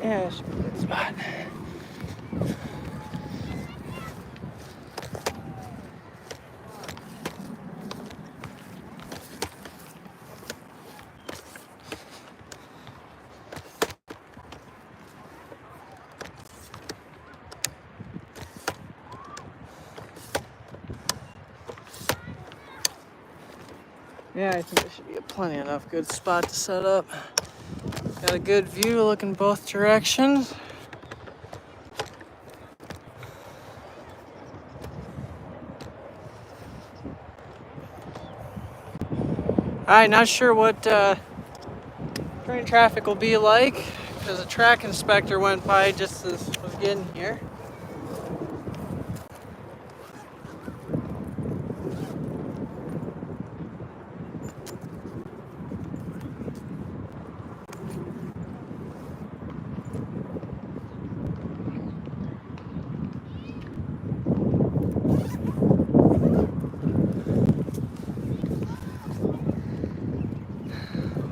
Yeah, it should be a good spot. Yeah, I think there should be a plenty enough good spot to set up. Got a good view looking both directions. Alright, not sure what train traffic will be like because a track inspector went by just as I was getting here.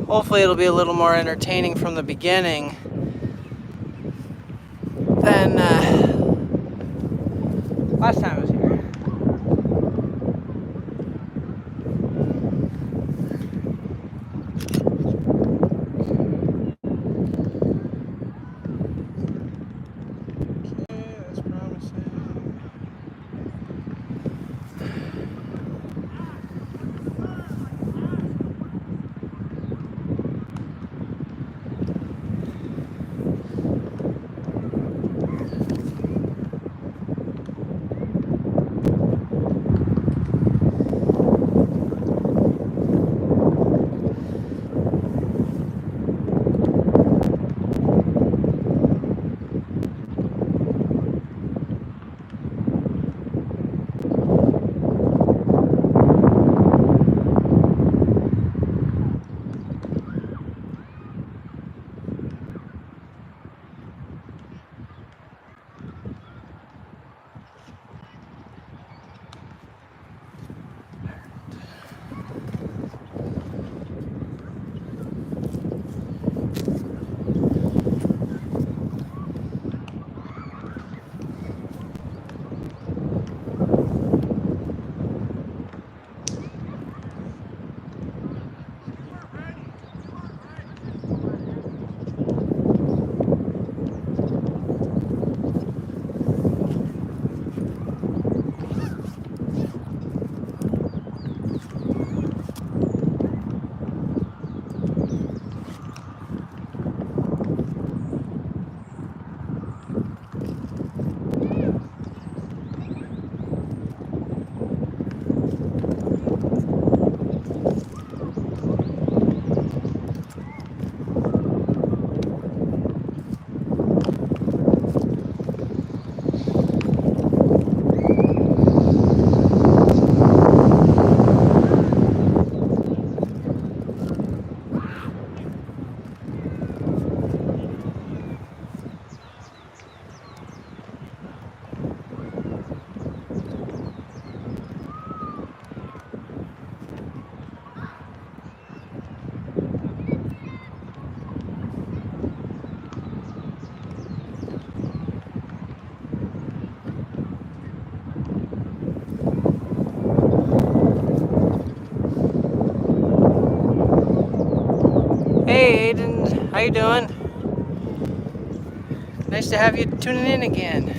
Hopefully it'll be a little more entertaining from the beginning than last time I was here. Okay, that's promising. Hey Aiden, how you doing? Nice to have you tuning in again.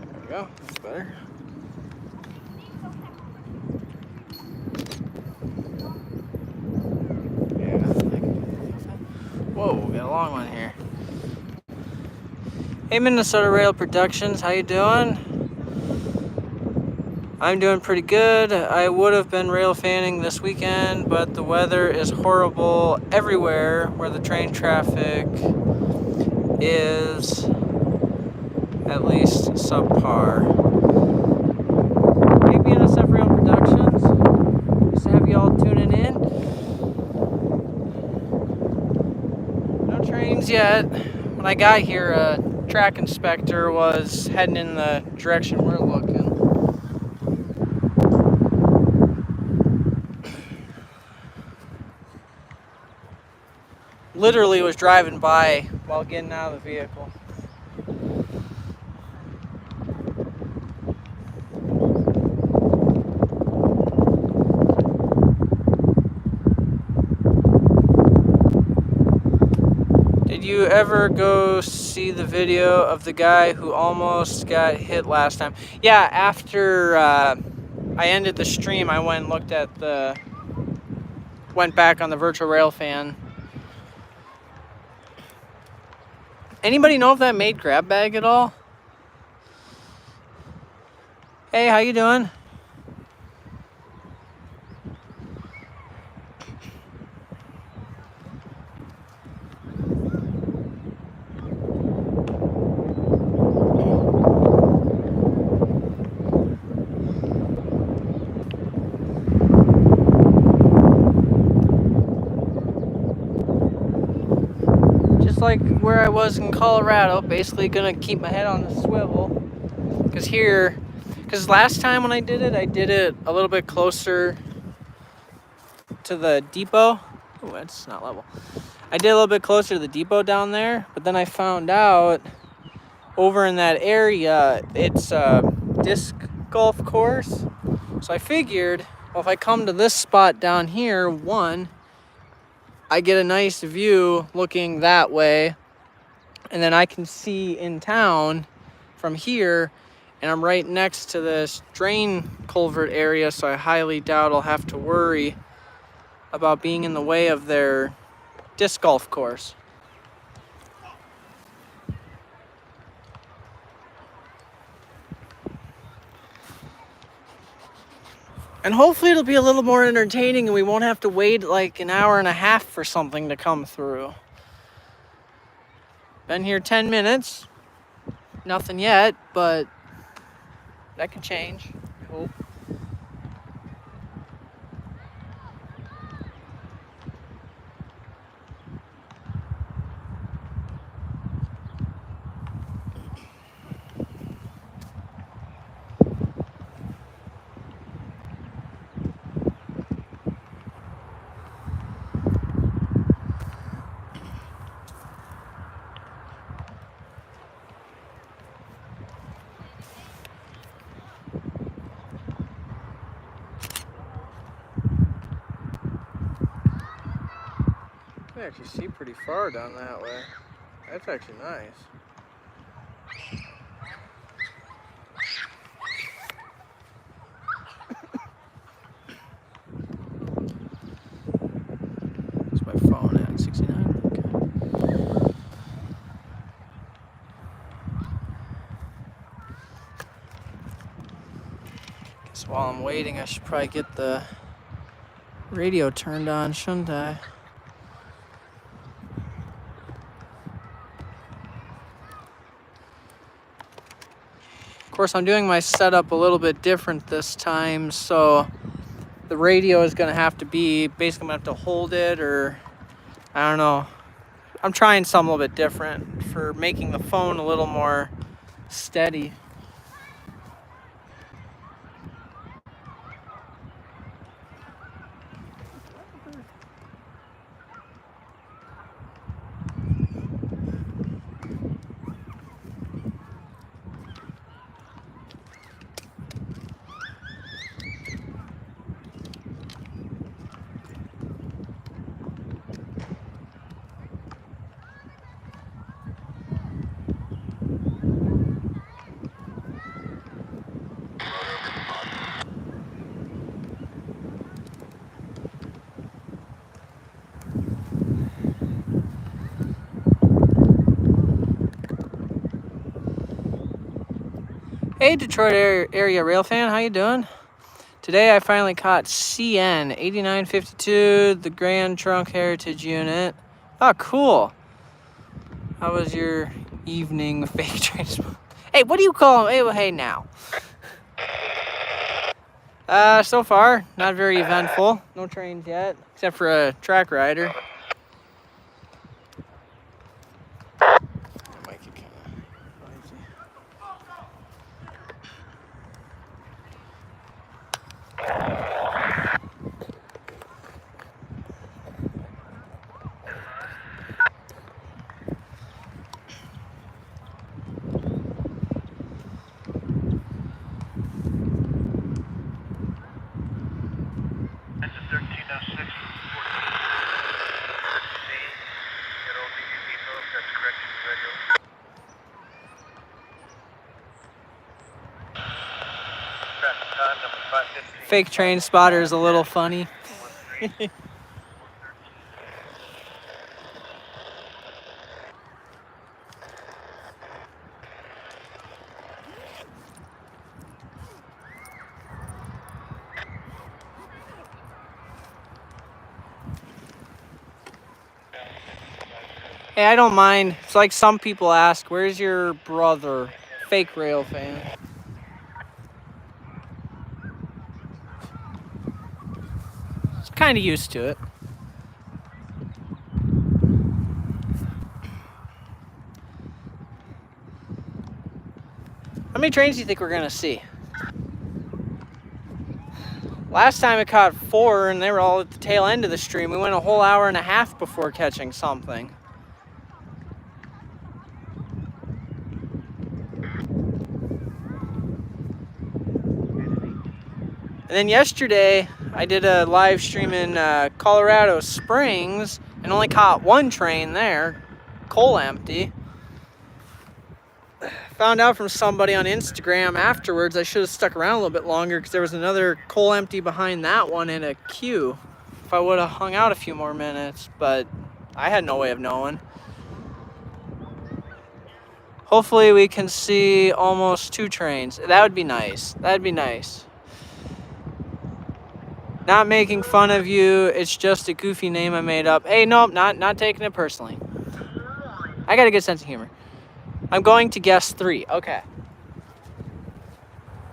There we go, that's better. long one here. Hey, Minnesota Rail Productions, how you doing? I'm doing pretty good. I would have been rail fanning this weekend, but the weather is horrible everywhere where the train traffic is at least subpar. Hey, BNSF Rail Productions. Nice to have you all tuning in. No trains yet. When I got here, a track inspector was heading in the direction we're looking. Literally was driving by while getting out of the vehicle. Did you ever go see the video of the guy who almost got hit last time? Yeah, after I ended the stream, I went and looked at went back on the virtual rail fan. Anybody know if that made grab bag at all? Hey, how you doing? Just like where I was in Colorado, basically gonna keep my head on the swivel. Because last time when I did it a little bit closer to the depot. Oh, that's not level. I did a little bit closer to the depot down there, but then I found out over in that area, it's a disc golf course. So I figured, well, if I come to this spot down here, one, I get a nice view looking that way, and then I can see in town from here, and I'm right next to this drain culvert area, so I highly doubt I'll have to worry about being in the way of their disc golf course. And hopefully it'll be a little more entertaining and we won't have to wait like an hour and a half for something to come through. Been here 10 minutes. Nothing yet, but that could change, I hope. I actually see pretty far down that way. That's actually nice. What's my phone at? 69? Okay. Guess while I'm waiting, I should probably get the radio turned on, shouldn't I? Of course, I'm doing my setup a little bit different this time, so the radio is going to have to be, basically I'm going to have to hold it, or I don't know. I'm trying something a little bit different for making the phone a little more steady. Hey, Detroit area rail fan, how you doing? Today I finally caught CN 8952, the Grand Trunk Heritage Unit. Oh, cool. How was your evening fake train? Hey, what do you call them? Hey now. So far, not very eventful. No trains yet, except for a track rider. Fake train spotter is a little funny. Hey, I don't mind. It's like some people ask, where's your brother? Fake rail fan. It's kind of used to it. How many trains do you think we're gonna see? Last time I caught 4 and they were all at the tail end of the stream. We went a whole hour and a half before catching something. And then yesterday, I did a live stream in Colorado Springs and only caught 1 train there, coal empty. Found out from somebody on Instagram afterwards I should have stuck around a little bit longer because there was another coal empty behind that one in a queue. If I would have hung out a few more minutes, but I had no way of knowing. Hopefully we can see almost 2 trains. That would be nice. That'd be nice. Not making fun of you. It's just a goofy name I made up. Hey, nope, not taking it personally. I got a good sense of humor. I'm going to guess 3. Okay.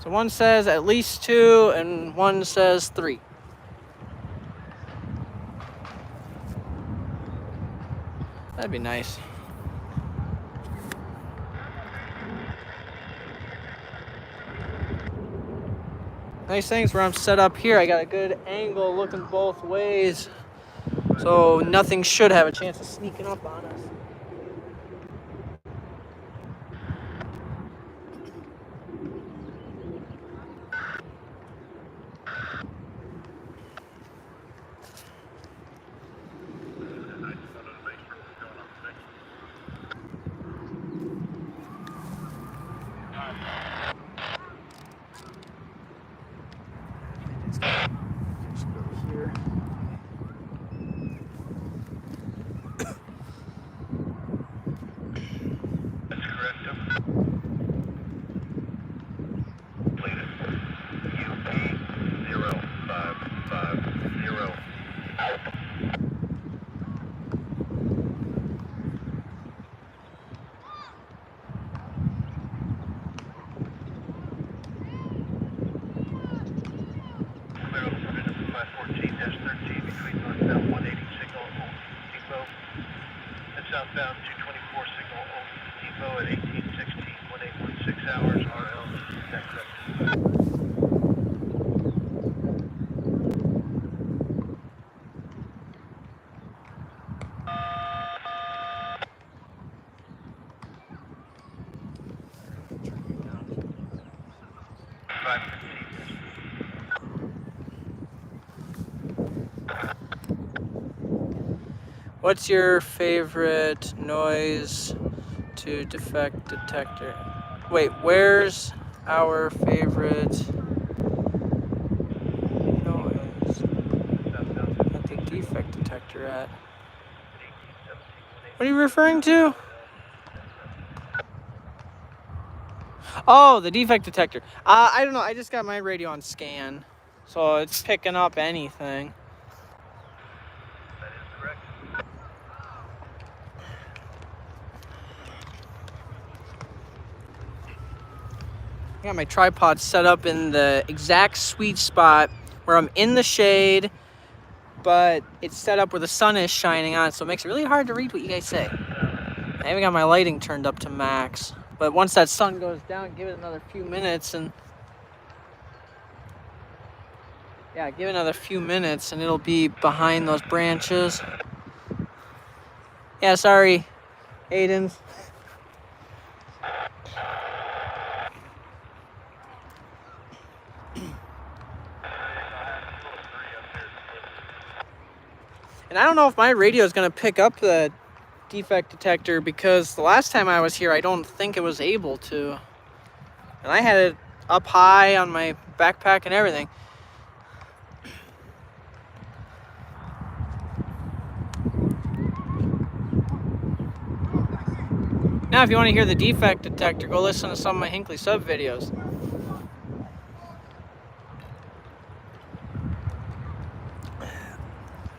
So one says at least 2 and one says 3. That'd be nice. Nice things where I'm set up here. I got a good angle looking both ways. So nothing should have a chance of sneaking up on us. Southbound 224 signal Old Depot at 1816, 1816 hours, RL. Is that correct? What's your favorite noise to defect detector? Wait, where's our favorite noise at the defect detector at? What are you referring to? Oh, the defect detector. I don't know. I just got my radio on scan, so it's picking up anything. That is correct. I got my tripod set up in the exact sweet spot where I'm in the shade, but it's set up where the sun is shining on, so it makes it really hard to read what you guys say. I even got my lighting turned up to max, but once that sun goes down, give it another few minutes and yeah, give it another few minutes and it'll be behind those branches. Yeah, sorry, Aidens. And I don't know if my radio is going to pick up the defect detector because the last time I was here, I don't think it was able to. And I had it up high on my backpack and everything. Now, if you want to hear the defect detector, go listen to some of my Hinkley sub videos.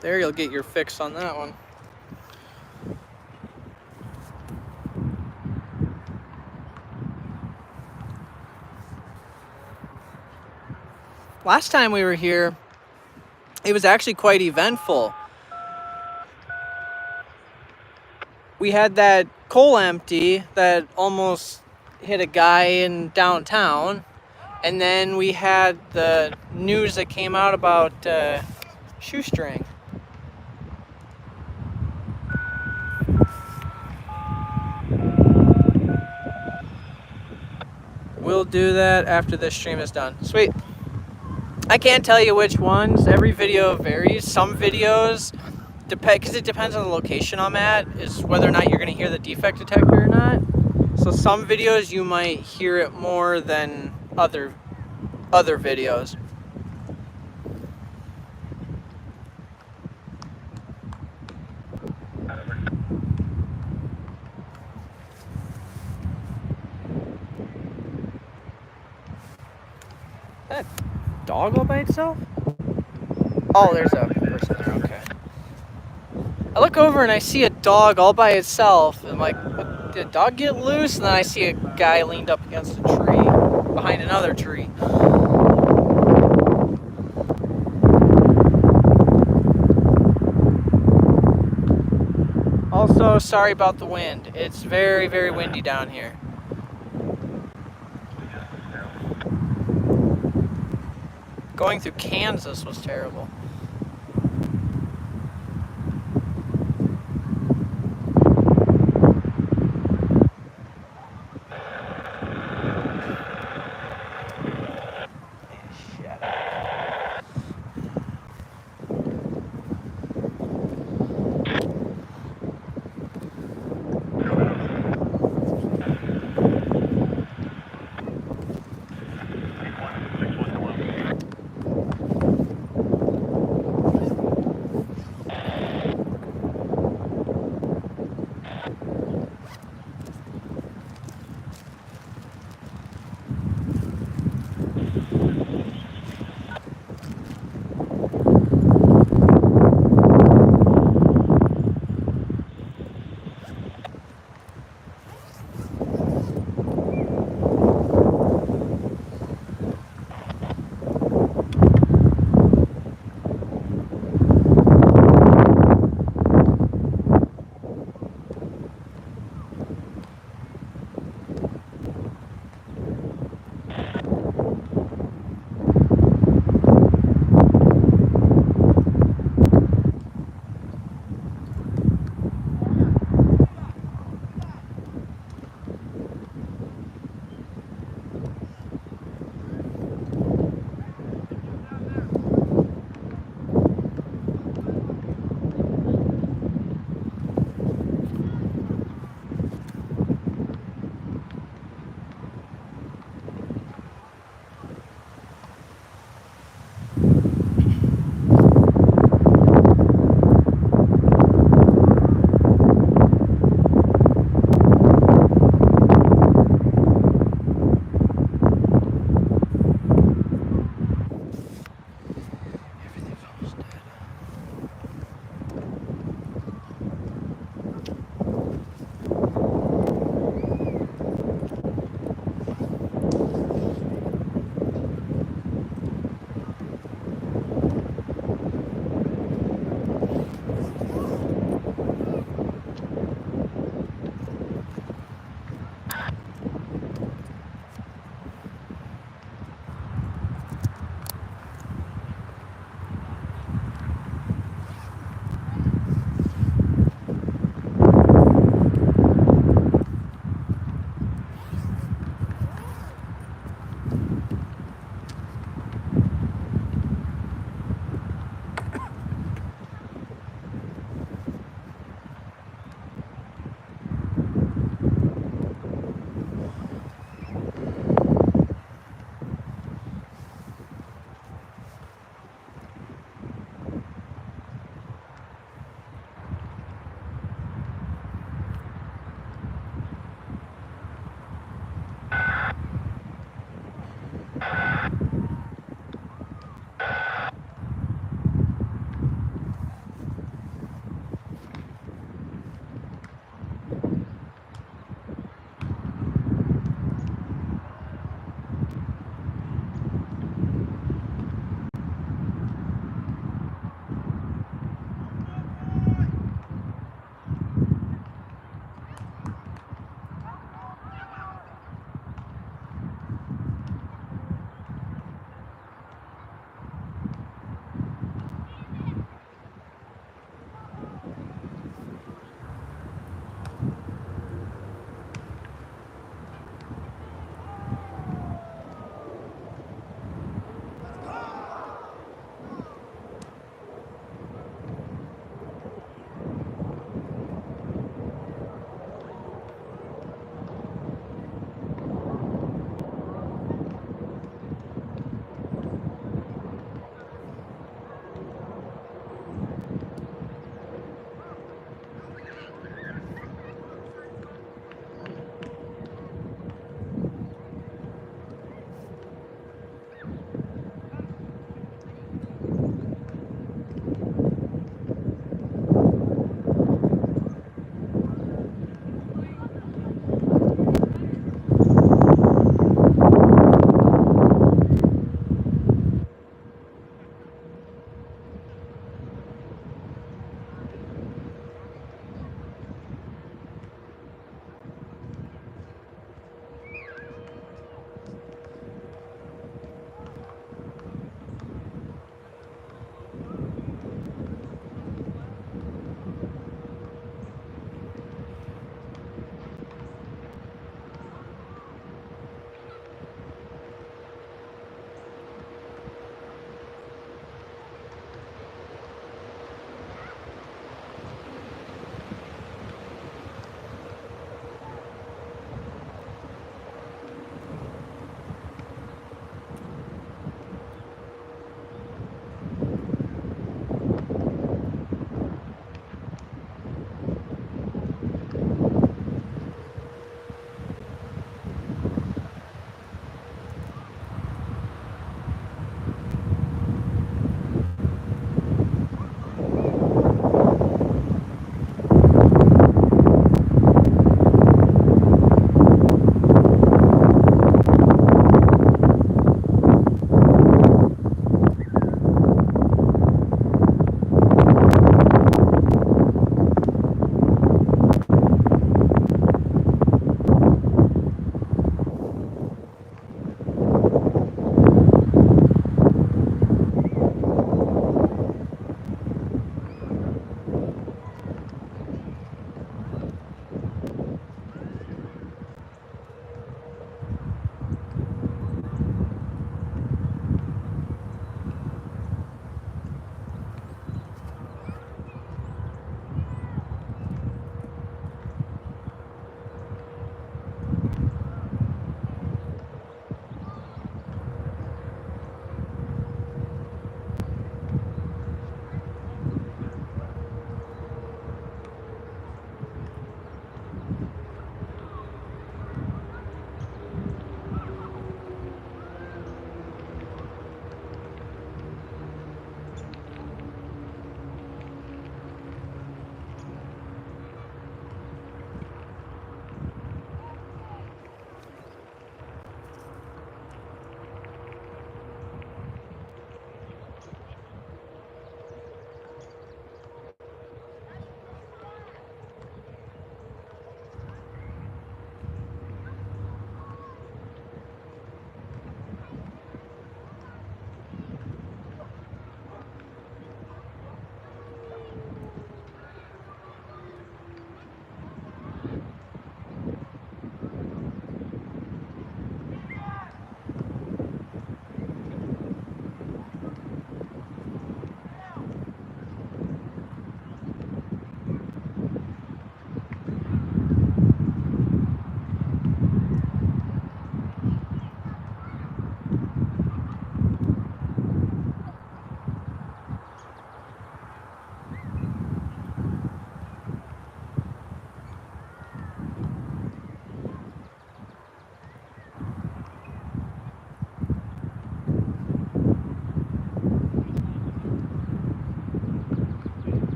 There you'll get your fix on that one. Last time we were here, it was actually quite eventful. We had that coal empty that almost hit a guy in downtown. And then we had the news that came out about shoestring. We'll do that after this stream is done. Sweet. I can't tell you which ones. Every video varies. Some videos, because it depends on the location I'm at, is whether or not you're going to hear the defect detector or not. So some videos you might hear it more than other videos. That dog all by itself? Oh, there's a person there, okay. I look over and I see a dog all by itself. I'm like, did a dog get loose? And then I see a guy leaned up against a tree, behind another tree. Also, sorry about the wind. It's very, very windy down here. Going through Kansas was terrible.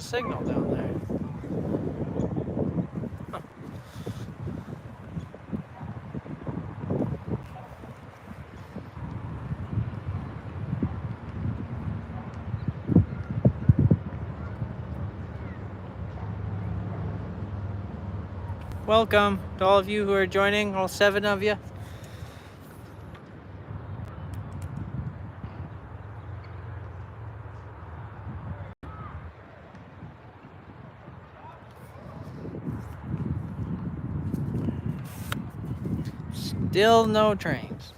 signal down there. Huh. Welcome to all of you who are joining, all 7 of you. Still no trains.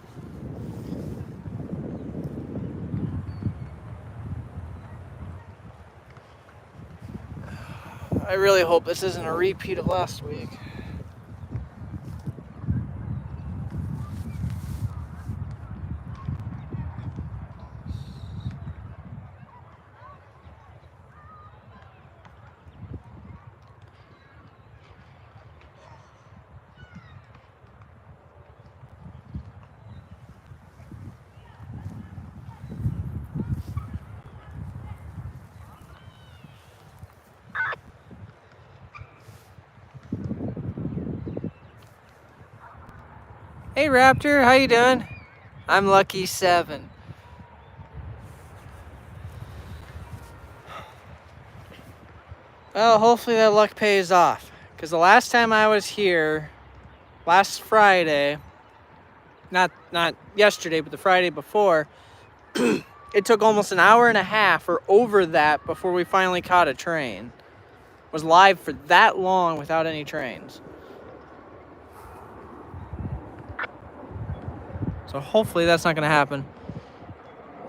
I really hope this isn't a repeat of last week. Hey Raptor, how you doing? I'm Lucky 7. Well, hopefully that luck pays off. Because the last time I was here, last Friday, not yesterday, but the Friday before, it took almost an hour and a half or over that before we finally caught a train. Was live for that long without any trains. So hopefully that's not going to happen.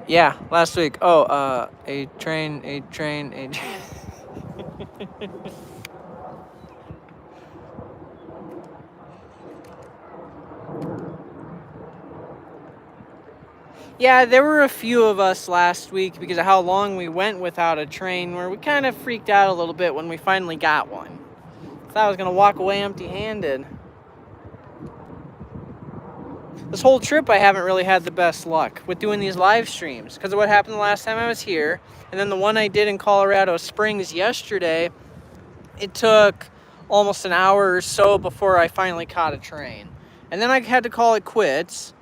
Yeah, last week. Oh, a train. Yeah, there were a few of us last week because of how long we went without a train where we kind of freaked out a little bit when we finally got one. Thought I was going to walk away empty-handed. This whole trip I haven't really had the best luck with doing these live streams because of what happened the last time I was here. And then the one I did in Colorado Springs yesterday, it took almost an hour or so before I finally caught a train. And then I had to call it quits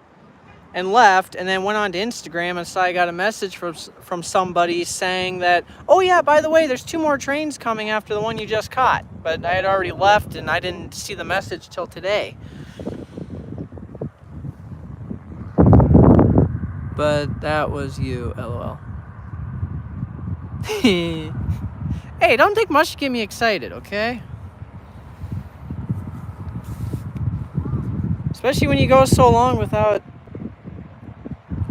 and left, and then went on to Instagram and saw I got a message from somebody saying that, oh yeah, by the way, there's 2 more trains coming after the one you just caught. But I had already left and I didn't see the message till today. But that was you, LOL. Hey, don't take much to get me excited, okay? Especially when you go so long without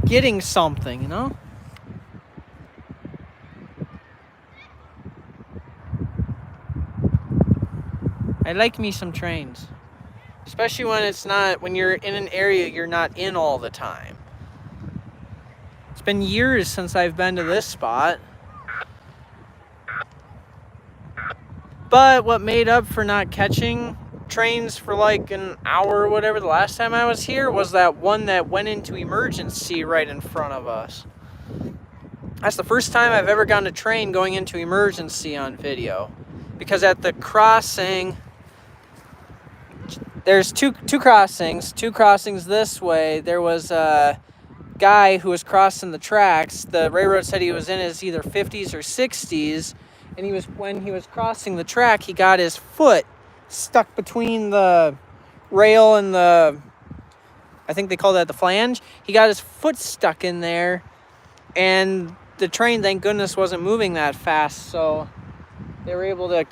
getting something, you know? I like me some trains. Especially when you're in an area you're not in all the time. It's been years since I've been to this spot. But what made up for not catching trains for like an hour or whatever the last time I was here was that one that went into emergency right in front of us. That's the first time I've ever gotten a train going into emergency on video. Because at the crossing, there's two crossings this way. There was a guy who was crossing the tracks. The railroad said he was in his either 50s or 60s. And when he was crossing the track, he got his foot stuck between the rail and I think they call that the flange. He got his foot stuck in there, and the train, thank goodness, wasn't moving that fast, so they were able to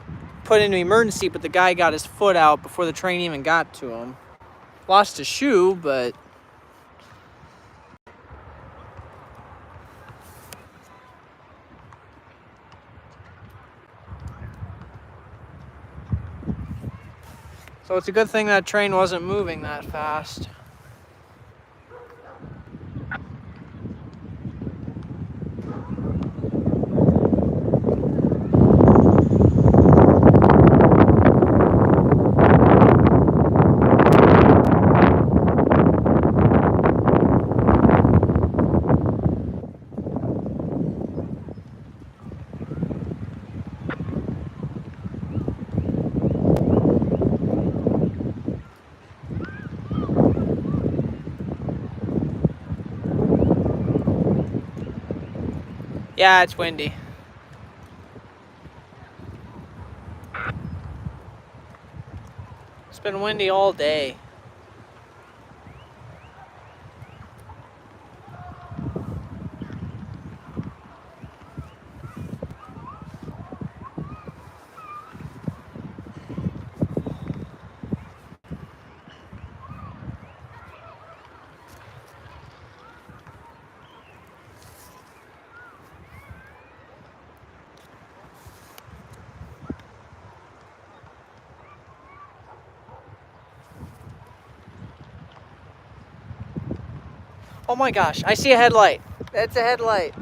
put into emergency, but the guy got his foot out before the train even got to him. Lost a shoe, but so it's a good thing that train wasn't moving that fast. Yeah, it's windy. It's been windy all day. Oh my gosh, I see a headlight. That's a headlight,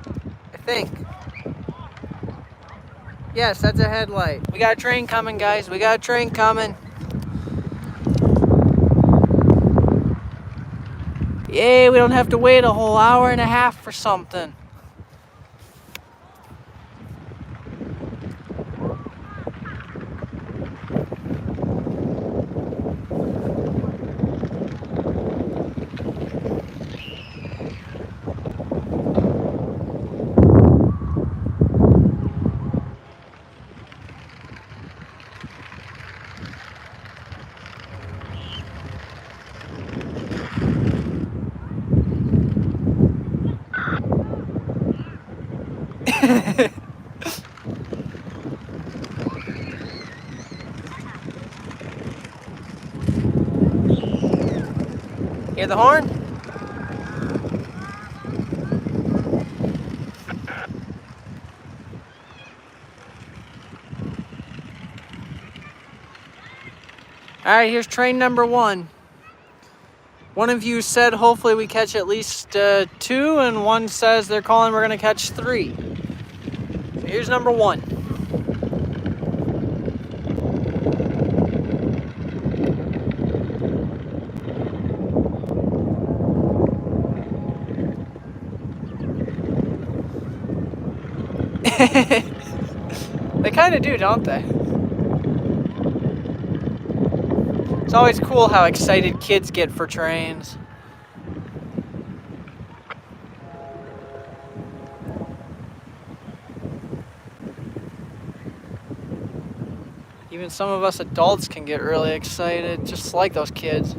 I think. Yes, that's a headlight. We got a train coming, guys. We got a train coming. Yay, we don't have to wait a whole hour and a half for something. Hear the horn? All right, here's train number 1. One of you said hopefully we catch at least 2, and one says they're calling we're gonna catch 3. So here's number 1. They kind of do, don't they? It's always cool how excited kids get for trains. Even some of us adults can get really excited, just like those kids.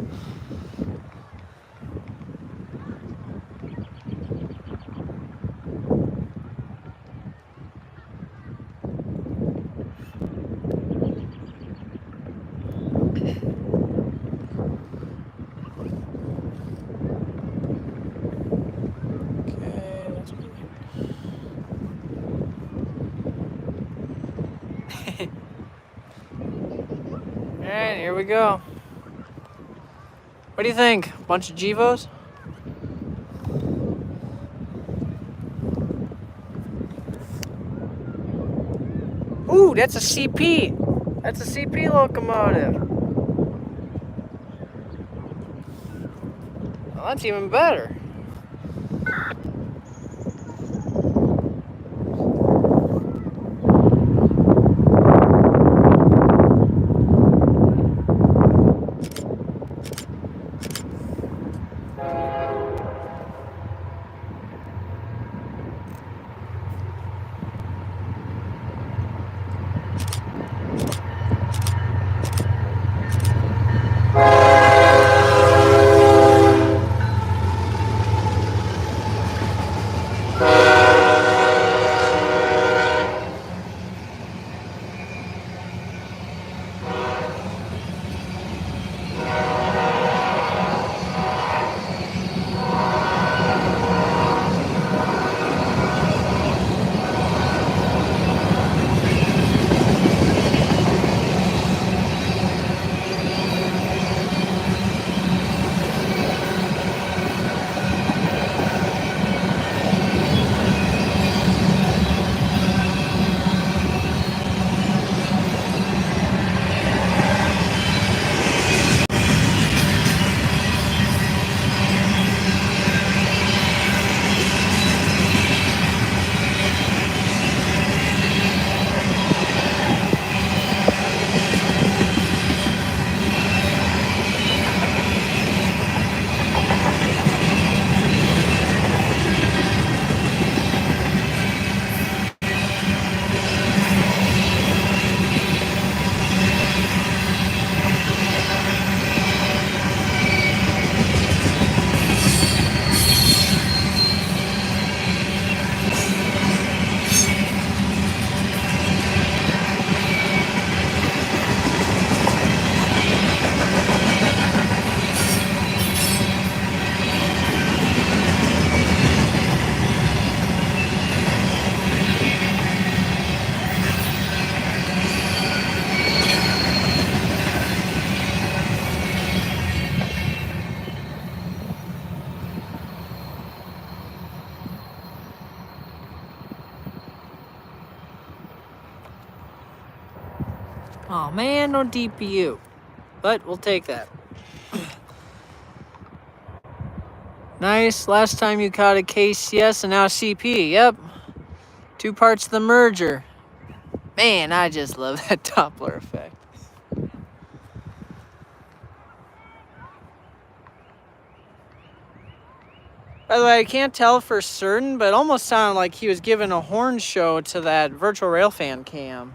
Alright, here we go. What do you think? Bunch of Gevos? Ooh, that's a CP. That's a CP locomotive. Well, that's even better. Oh man, no DPU. But we'll take that. Nice. Last time you caught a KCS and now CP. Yep. 2 parts of the merger. Man, I just love that Doppler effect. By the way, I can't tell for certain, but it almost sounded like he was giving a horn show to that virtual railfan cam.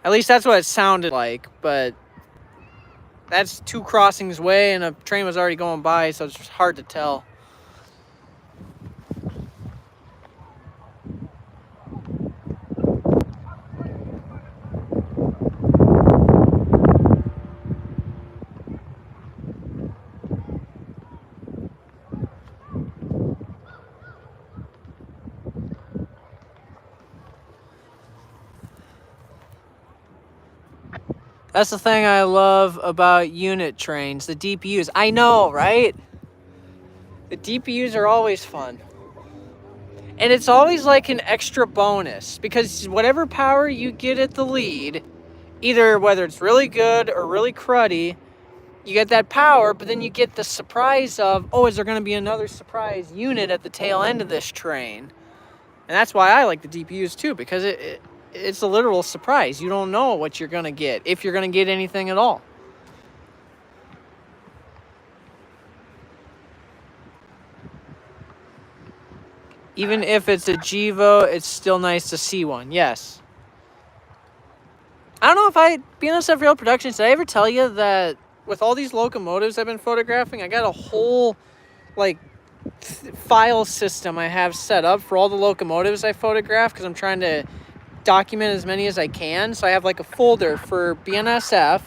At least that's what it sounded like, but that's 2 crossings away and a train was already going by, so it's hard to tell. That's the thing I love about unit trains, the DPUs. I know, right? The DPUs are always fun. And it's always like an extra bonus because whatever power you get at the lead, either whether it's really good or really cruddy, you get that power, but then you get the surprise of, oh, is there going to be another surprise unit at the tail end of this train? And that's why I like the DPUs too, because it's a literal surprise. You don't know what you're going to get, if you're going to get anything at all. Even if it's a GEVO, it's still nice to see one, yes. I don't know if BNSF Rail Productions, did I ever tell you that with all these locomotives I've been photographing, I got a whole, like, file system I have set up for all the locomotives I photograph because I'm trying to document as many as I can. So I have like a folder for BNSF,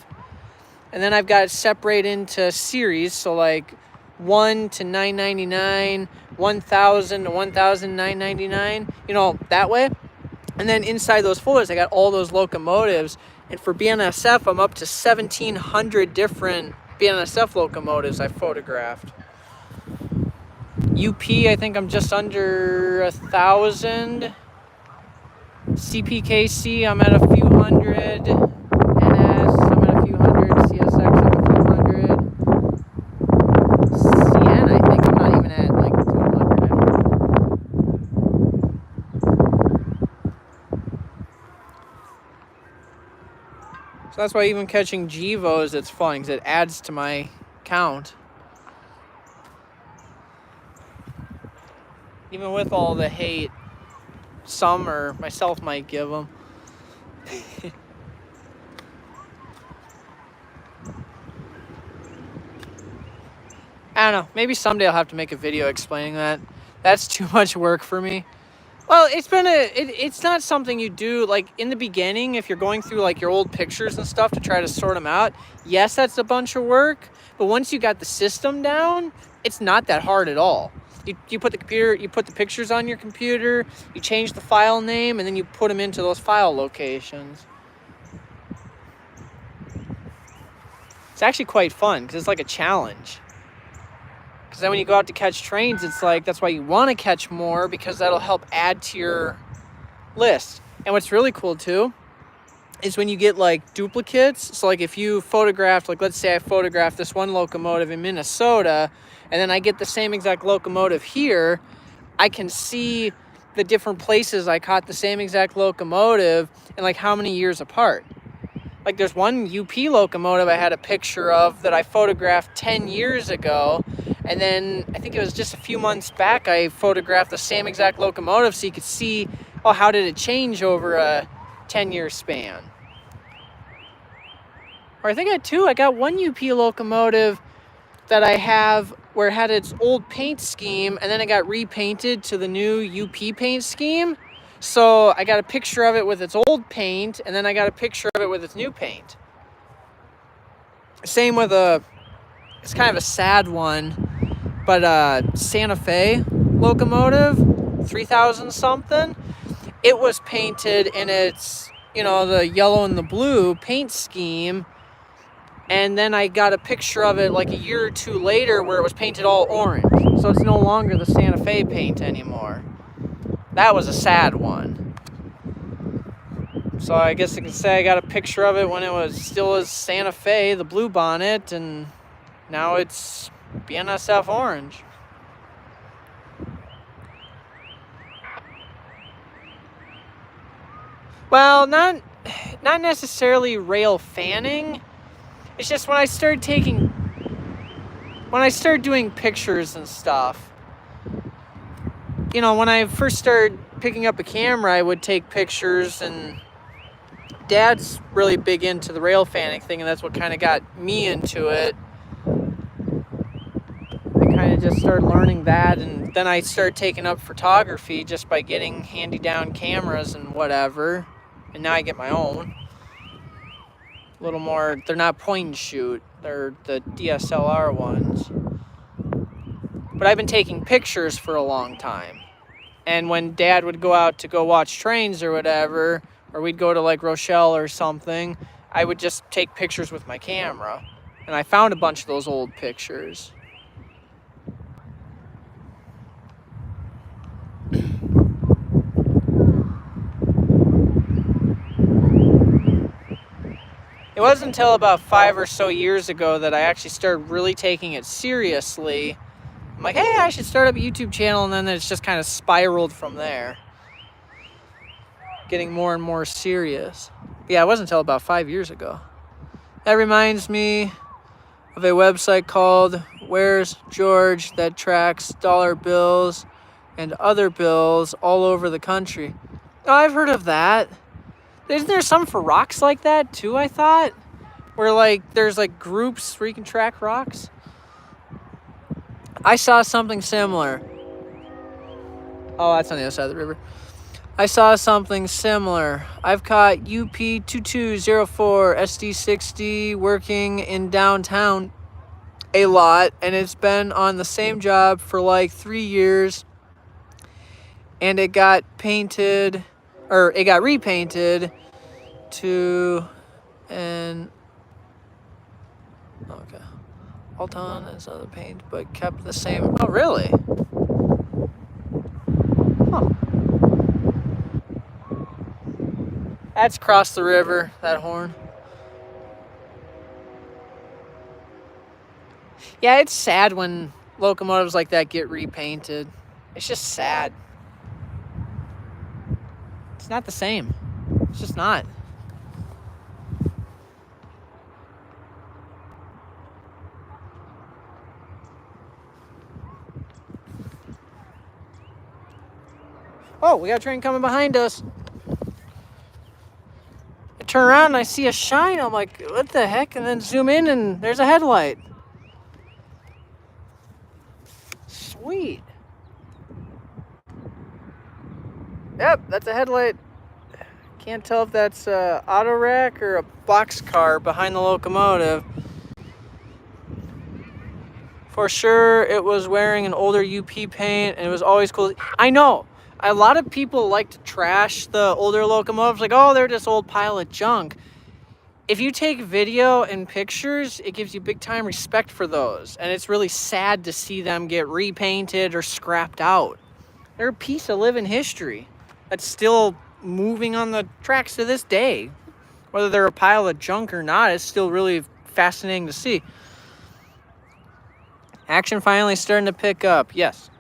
and then I've got it separated into series, so like 1 to 999, 1000 to 1999, you know, that way. And then inside those folders I got all those locomotives, and for BNSF I'm up to 1,700 different BNSF locomotives I photographed. UP, I think I'm just under 1,000. CPKC, I'm at a few hundred. NS, I'm at a few hundred. CSX, I'm a few hundred. CN, I think I'm not even at like 200. So that's why even catching GEVOs, it's fun because it adds to my count. Even with all the hate some or myself might give them. I don't know. Maybe someday I'll have to make a video explaining that. That's too much work for me. Well, it's not something you do like in the beginning if you're going through like your old pictures and stuff to try to sort them out. Yes, that's a bunch of work, but once you got the system down, it's not that hard at all. You put the pictures on your computer, you change the file name, and then you put them into those file locations. It's actually quite fun because it's like a challenge. Because then when you go out to catch trains, it's like, that's why you want to catch more, because that'll help add to your list. And what's really cool too is when you get like duplicates. So like if you photographed, like let's say I photographed this one locomotive in Minnesota, and then I get the same exact locomotive here, I can see the different places I caught the same exact locomotive and like how many years apart. Like there's one UP locomotive I had a picture of that I photographed 10 years ago, and then I think it was just a few months back I photographed the same exact locomotive so you could see, oh, how did it change over a 10-year span. Or I think I got one UP locomotive that I have where it had its old paint scheme and then it got repainted to the new UP paint scheme. So I got a picture of it with its old paint, and then I got a picture of it with its new paint. Same with it's kind of a sad one, but Santa Fe locomotive, 3000 something. It was painted in its, the yellow and the blue paint scheme. And then I got a picture of it like a year or two later where it was painted all orange. So it's no longer the Santa Fe paint anymore. That was a sad one. So I guess I can say I got a picture of it when it was still as Santa Fe, the blue bonnet, and now it's BNSF orange. Well, not necessarily Railfanning. It's just when I started doing pictures and stuff. You know, when I first started picking up a camera, I would take pictures, and Dad's really big into the Railfanning thing, and that's what kind of got me into it. I kind of just started learning that, and then I started taking up photography just by getting handy-down cameras and whatever, and now I get my own. A little more, they're not point and shoot, they're the DSLR ones. But I've been taking pictures for a long time. And when Dad would go out to go watch trains or whatever, or we'd go to like Rochelle or something, I would just take pictures with my camera. And I found a bunch of those old pictures. It wasn't until about 5 or so years ago that I actually started really taking it seriously. I'm like, hey, I should start up a YouTube channel, and then it's just kind of spiraled from there. Getting more and more serious. But yeah, it wasn't until about 5 years ago. That reminds me of a website called Where's George that tracks dollar bills and other bills all over the country. Oh, I've heard of that. Isn't there some for rocks like that too, I thought? Where like there's like groups where you can track rocks? I saw something similar. Oh, that's on the other side of the river. I saw something similar. I've caught UP2204 SD60 working in downtown a lot, and it's been on the same job for like 3 years, and it got repainted to an okay. All on its other paint, but kept the same. Oh, really? Huh. That's across the river, that horn. Yeah, it's sad when locomotives like that get repainted. It's just sad. It's not the same. It's just not. Oh, we got a train coming behind us. I turn around and I see a shine. I'm like, what the heck? And then zoom in and there's a headlight. Sweet. Yep, that's a headlight. Can't tell if that's a auto rack or a box car behind the locomotive. For sure, it was wearing an older UP paint, and it was always cool. I know. A lot of people like to trash the older locomotives, like, oh, they're this old pile of junk. If you take video and pictures, it gives you big time respect for those. And it's really sad to see them get repainted or scrapped out. They're a piece of living history that's still moving on the tracks to this day. Whether they're a pile of junk or not, it's still really fascinating to see. Action finally starting to pick up, yes.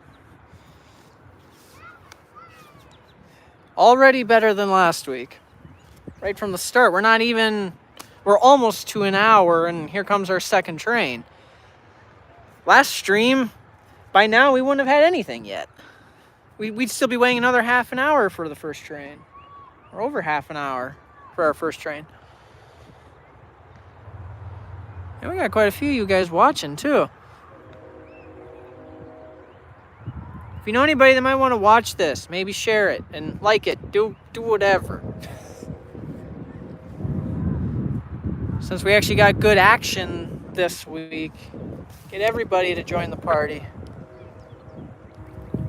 Already better than last week. Right from the start, we're almost to an hour, and here comes our second train. Last stream, by now we wouldn't have had anything yet. We'd still be waiting another half an hour for the first train. Or over half an hour for our first train. And we got quite a few of you guys watching, too. If you know anybody that might want to watch this, maybe share it and like it. Do whatever. Since we actually got good action this week, get everybody to join the party.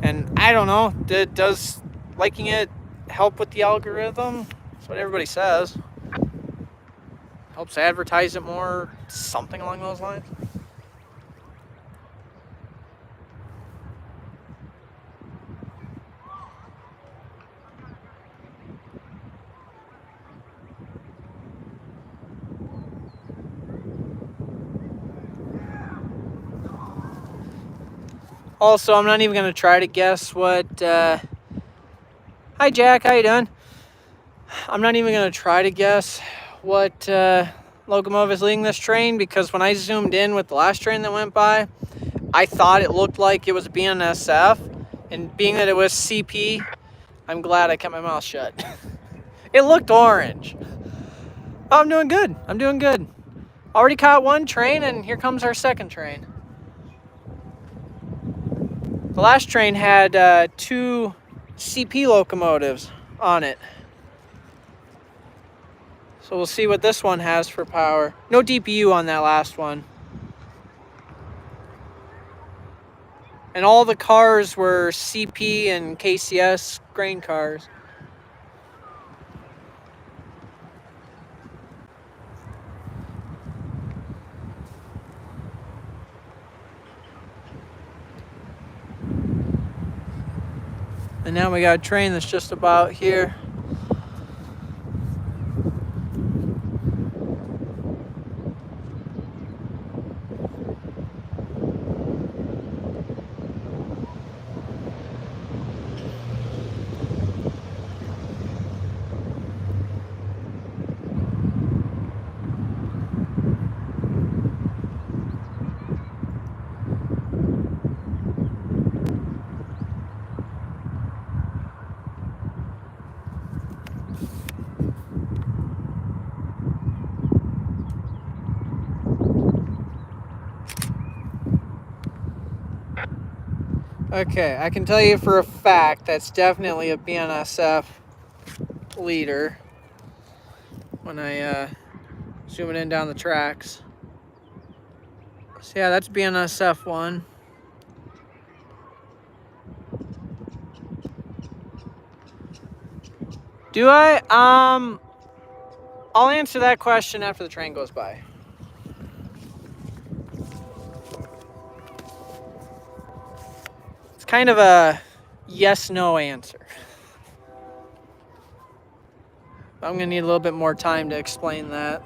And I don't know, does liking it help with the algorithm? That's what everybody says. Helps advertise it more, something along those lines. Also, I'm not even gonna try to guess what. Hi, Jack. How you doing? I'm not even gonna try to guess what locomotive is leading this train, because when I zoomed in with the last train that went by, I thought it looked like it was BNSF, and being that it was CP, I'm glad I kept my mouth shut. It looked orange. Oh, I'm doing good. I'm doing good. Already caught one train, and here comes our second train. The last train had 2 CP locomotives on it. So we'll see what this one has for power. No DPU on that last one. And all the cars were CP and KCS grain cars. And now we got a train that's just about here. Okay, I can tell you for a fact that's definitely a BNSF leader when I zoom it in down the tracks. So yeah, that's BNSF 1. Do I? I'll answer that question after the train goes by. It's kind of a yes-no answer. I'm gonna need a little bit more time to explain that.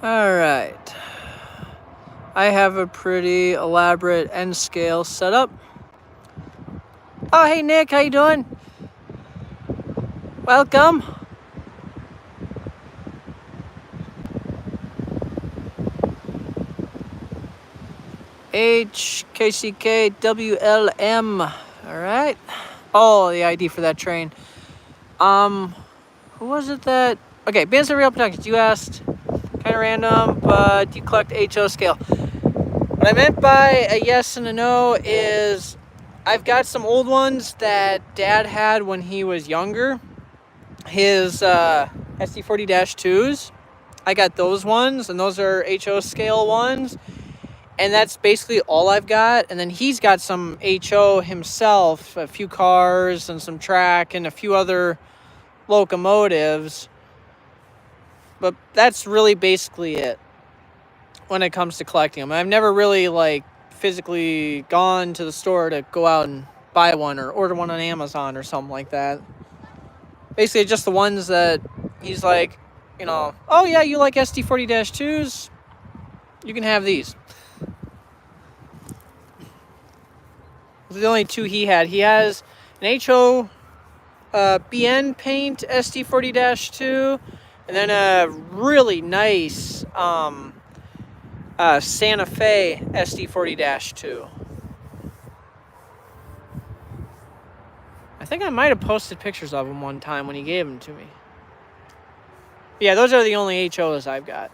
All right. I have a pretty elaborate end scale setup. Oh, hey Nick, how you doing? Welcome. HKCKWLM. All right. Oh, the ID for that train. Who was it that? Okay, BNSF Rail Productions. You asked, kind of random, but do you collect HO scale? What I meant by a yes and a no is I've got some old ones that Dad had when he was younger. His SD40-2s. I got those ones, and those are HO scale ones. And that's basically all I've got. And then he's got some HO himself, a few cars and some track and a few other locomotives. But that's really basically it when it comes to collecting them. I've never really physically gone to the store to go out and buy one or order one on Amazon or something like that. Basically just the ones that he's like, oh yeah, you like SD40-2s? You can have these. The only two he had. He has an HO BN paint SD40-2 and then a really nice Santa Fe SD40-2. I think I might have posted pictures of them one time when he gave them to me. Yeah, those are the only HOs I've got.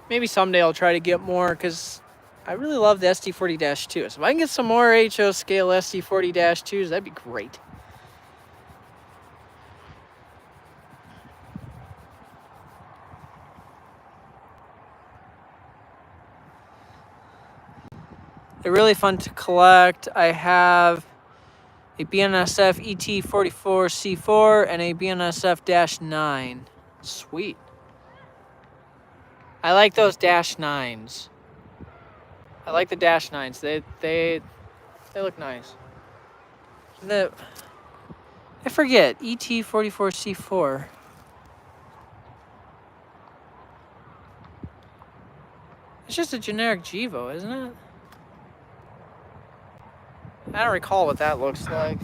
Maybe someday I'll try to get more because I really love the SD40-2. So if I can get some more HO scale SD40-2s, that'd be great. They're really fun to collect. I have a BNSF ET44C4 and a BNSF-9. Sweet. I like those -9s. I like the -9s. They look nice. I forget, ET44C4. It's just a generic Gevo, isn't it? I don't recall what that looks like.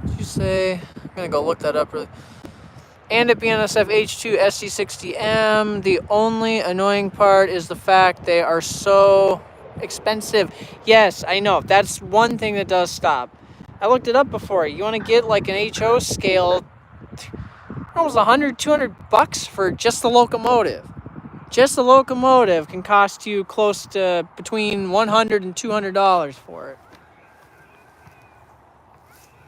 Did you say? I'm gonna go look that up really. And a BNSF H2 SC60M. The only annoying part is the fact they are so expensive. Yes, I know. That's one thing that does stop. I looked it up before. You want to get like an HO scale, almost $100-$200 for just the locomotive. Just the locomotive can cost you close to between $100 and $200 for it.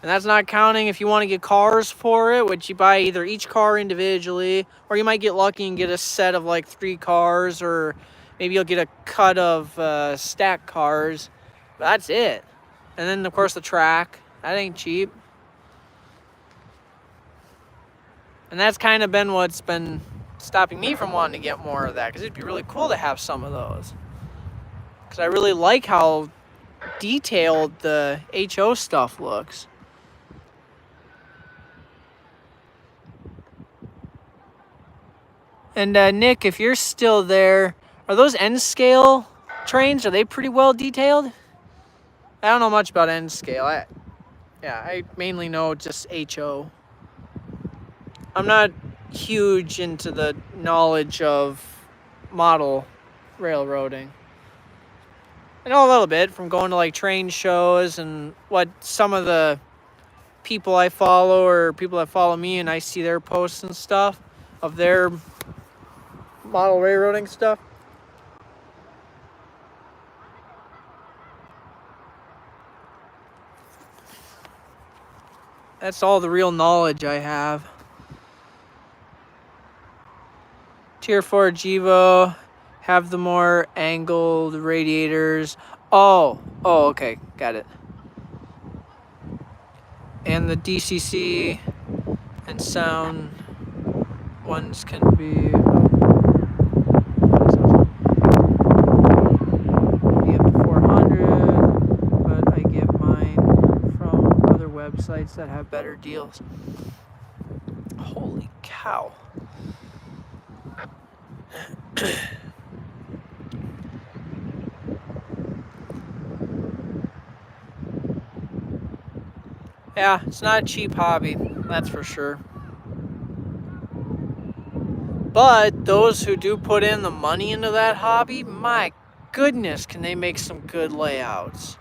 And that's not counting if you want to get cars for it, which you buy either each car individually, or you might get lucky and get a set of like 3 cars, or maybe you'll get a cut of stacked cars. But that's it. And then, of course, the track. That ain't cheap. And that's kind of been what's been stopping me from wanting to get more of that, because it'd be really cool to have some of those. Because I really like how detailed the HO stuff looks. And Nick, if you're still there, are those N scale trains? Are they pretty well detailed? I don't know much about N scale. I mainly know just HO. I'm not huge into the knowledge of model railroading. I know a little bit from going to like train shows and what some of the people I follow or people that follow me, and I see their posts and stuff of their model railroading stuff. That's all the real knowledge I have. Tier 4 Gevo have the more angled radiators. Oh, okay, got it. And the DCC and sound ones can be up to 400. sites that have better deals. Holy cow. Yeah, it's not a cheap hobby, that's for sure. But those who do put in the money into that hobby, my goodness, can they make some good layouts.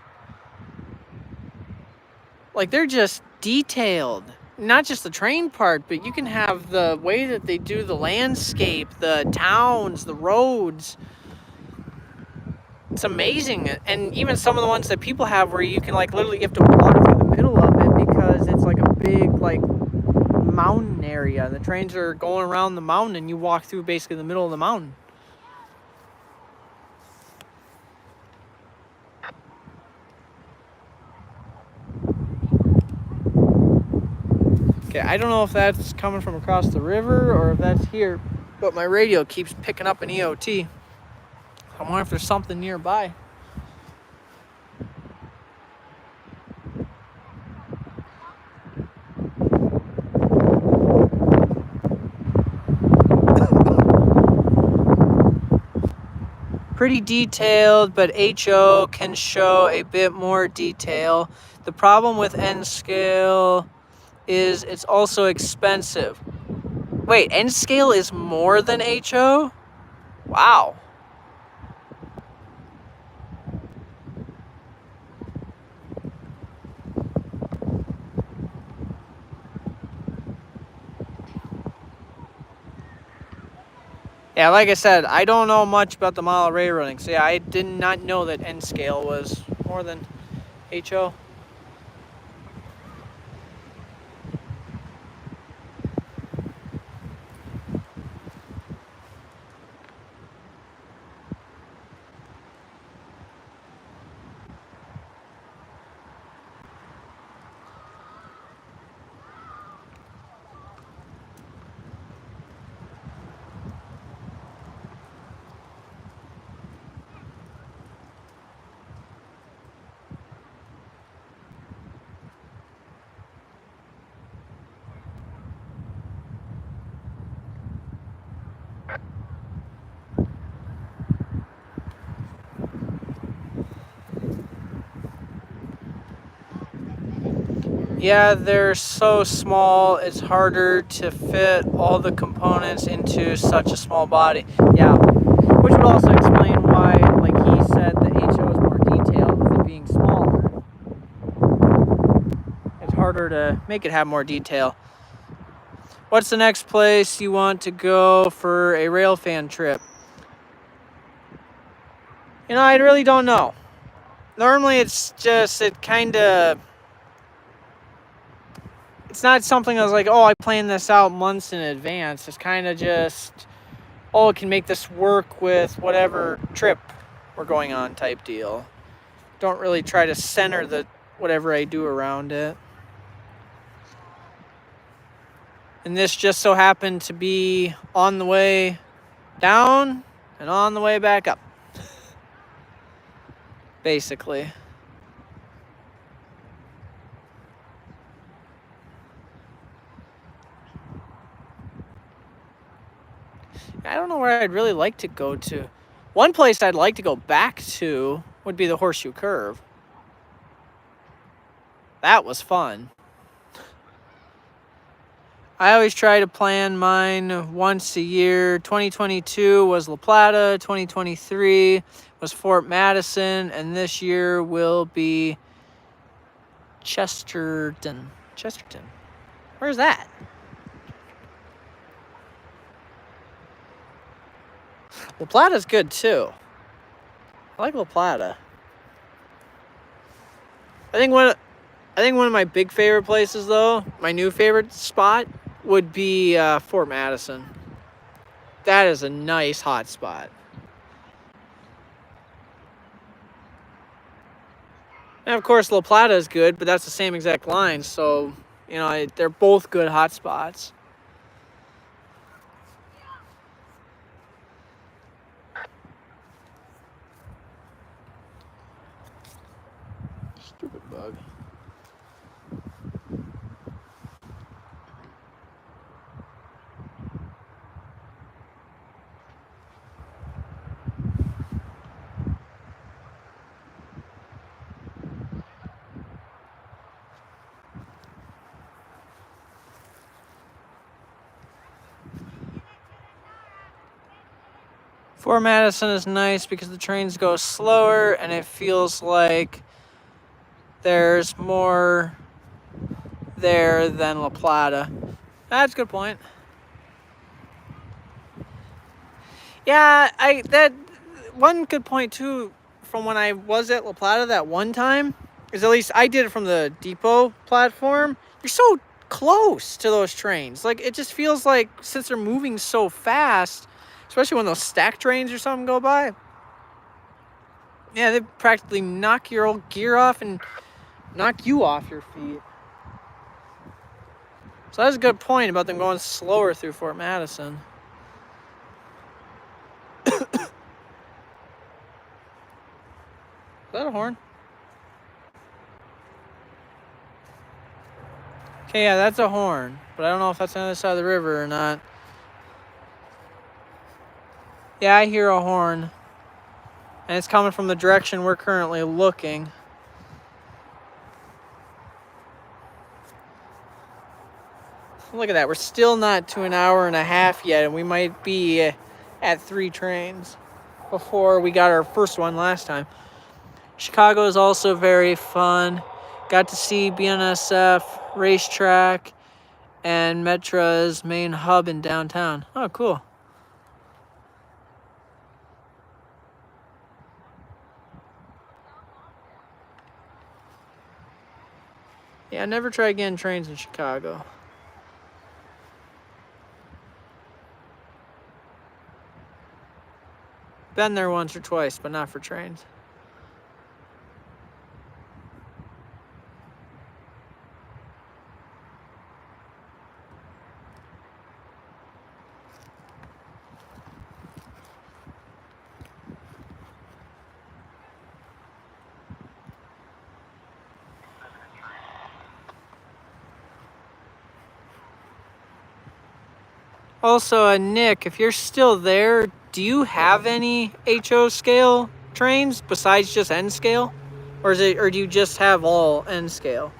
Like, they're just detailed. Not just the train part, but you can have the way that they do the landscape, the towns, the roads. It's amazing. And even some of the ones that people have where you can, like, literally you have to walk through the middle of it because it's like a big, like, mountain area. The trains are going around the mountain and you walk through basically the middle of the mountain. Okay, I don't know if that's coming from across the river or if that's here, but my radio keeps picking up an EOT. I wonder if there's something nearby. Pretty detailed, but HO can show a bit more detail. The problem with N scale is it's also expensive. Wait, N scale is more than HO? Wow. Yeah, like I said, I don't know much about the model railroading. So yeah, I did not know that N scale was more than HO. Yeah, they're so small, it's harder to fit all the components into such a small body. Yeah, which would also explain why, like he said, the HO is more detailed with it being smaller. It's harder to make it have more detail. What's the next place you want to go for a railfan trip? You know, I really don't know. Normally it's just, it's not something I was like, oh, I planned this out months in advance. It's kind of just, oh, it can make this work with whatever trip we're going on type deal. Don't really try to center the whatever I do around it. And this just so happened to be on the way down and on the way back up. Basically. I don't know where I'd really like to go to. One place I'd like to go back to would be the Horseshoe Curve. That was fun. I always try to plan mine once a year. 2022 was La Plata, 2023 was Fort Madison, and this year will be Chesterton. Chesterton. Where's that? La Plata's good too. I like La Plata. I think one of my big favorite places though, my new favorite spot, would be Fort Madison. That is a nice hot spot. And of course La Plata is good, but that's the same exact line, so you know, they're both good hot spots. Stupid bug. Fort Madison is nice because the trains go slower and it feels like there's more there than La Plata. That's a good point. Yeah, that one good point too from when I was at La Plata that one time is at least I did it from the depot platform. You're so close to those trains. Like it just feels like since they're moving so fast, especially when those stack trains or something go by. Yeah, they practically knock your old gear off and knock you off your feet. So that's a good point about them going slower through Fort Madison. Is that a horn? Okay, yeah, that's a horn. But I don't know if that's on the other side of the river or not. Yeah, I hear a horn. And it's coming from the direction we're currently looking. Look at that. We're still not to an hour and a half yet, and we might be at 3 trains before we got our first one last time. Chicago is also very fun. Got to see BNSF, racetrack, and Metra's main hub in downtown. Oh, cool. Yeah, never try getting trains in Chicago. Been there once or twice, but not for trains. Also, Nick, if you're still there, do you have any HO scale trains besides just N scale? Or do you just have all N scale?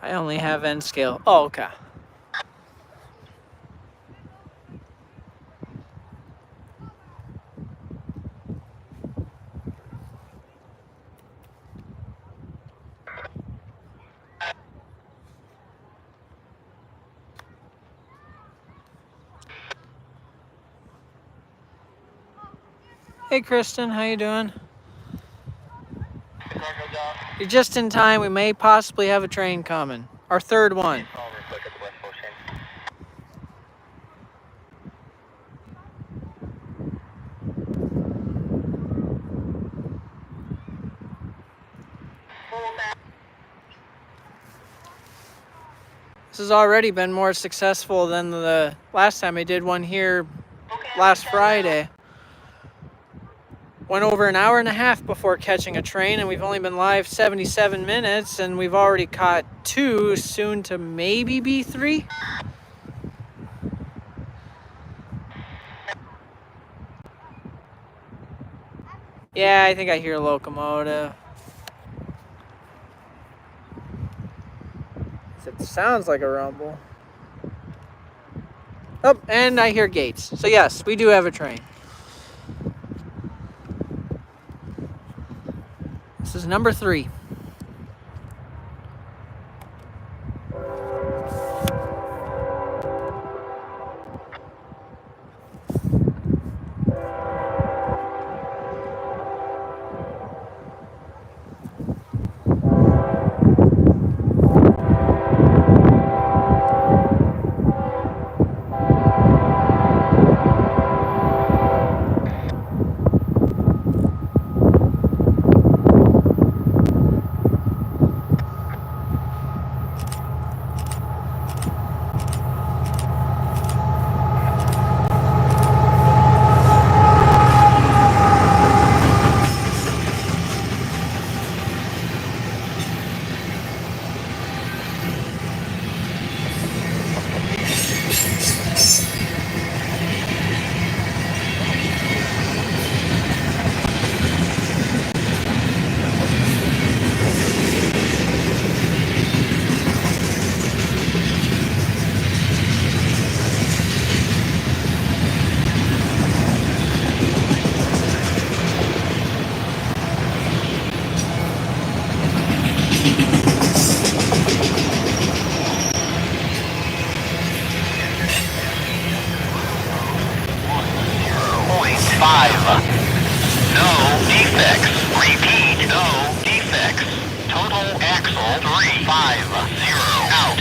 I only have N scale. Oh, okay. Hey, Kristen, how you doing? You're just in time. We may possibly have a train coming. Our third one. This has already been more successful than the last time I did one here last Friday. Went over an hour and a half before catching a train, and we've only been live 77 minutes, and we've already caught 2, soon to maybe be 3. Yeah, I think I hear a locomotive. It sounds like a rumble. Oh, and I hear gates. So yes, we do have a train. This is number 3. No defects. Repeat, no defects. Total axle 350 out.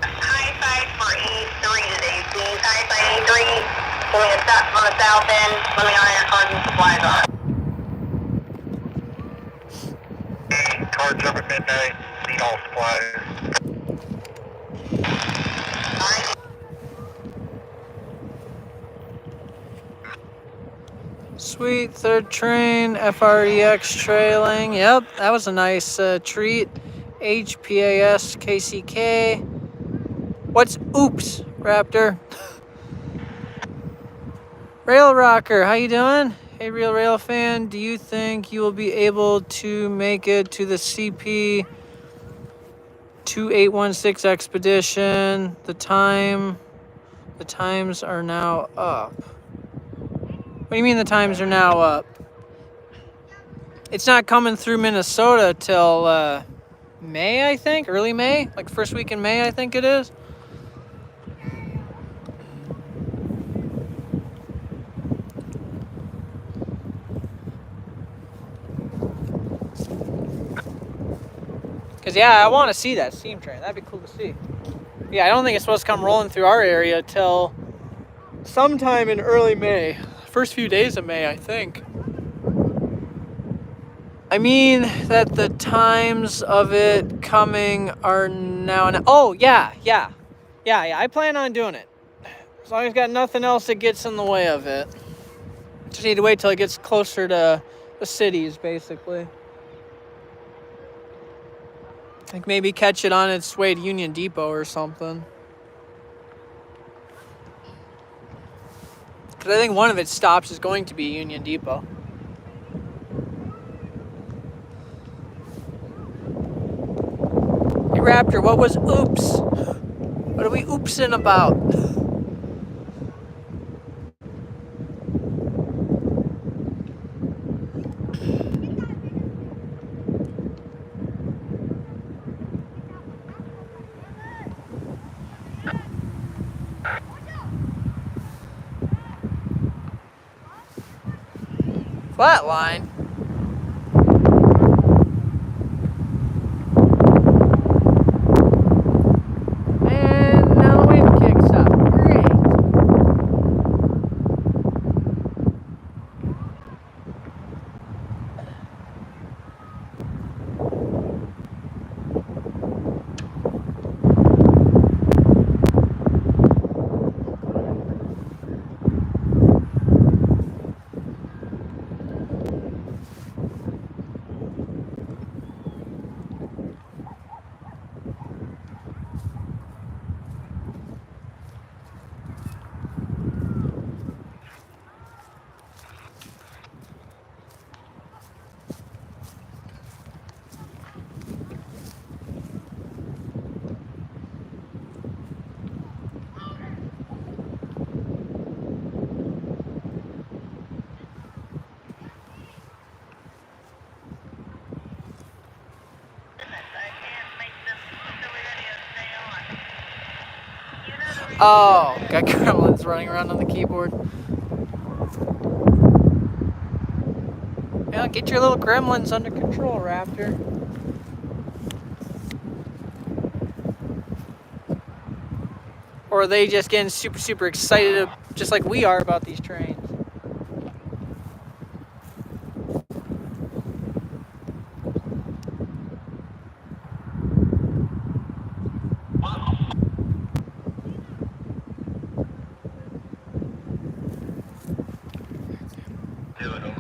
High side for E3 today, please. High side E3. Doing a stop on the south end. Let me know how your cars and supplies are. Cards over midnight. Need all supplies. Sweet, third train, FREX trailing. Yep, that was a nice treat. HPAS KCK. What's oops, Raptor? Rail Rocker, how you doing? Hey, Real Rail fan, do you think you will be able to make it to the CP 2816 expedition? The times are now up. What do you mean the times are now up? It's not coming through Minnesota till May, I think, early May, like first week in May, I think it is. Cause yeah, I want to see that steam train. That'd be cool to see. Yeah, I don't think it's supposed to come rolling through our area till sometime in early May. First few days of May, I think. I mean that the times of it coming are now. Oh, yeah. I plan on doing it. As long as I've got nothing else that gets in the way of it. Just need to wait till it gets closer to the cities, basically. Like maybe catch it on its way to Union Depot or something. Because I think one of its stops is going to be Union Depot. Hey Raptor, what was oops? What are we oopsing about? Flatline? And now the wind kicks up. Great. Oh, got gremlins running around on the keyboard. Yeah, get your little gremlins under control, Raptor. Or are they just getting super, super excited, just like we are about these trains? Do it over.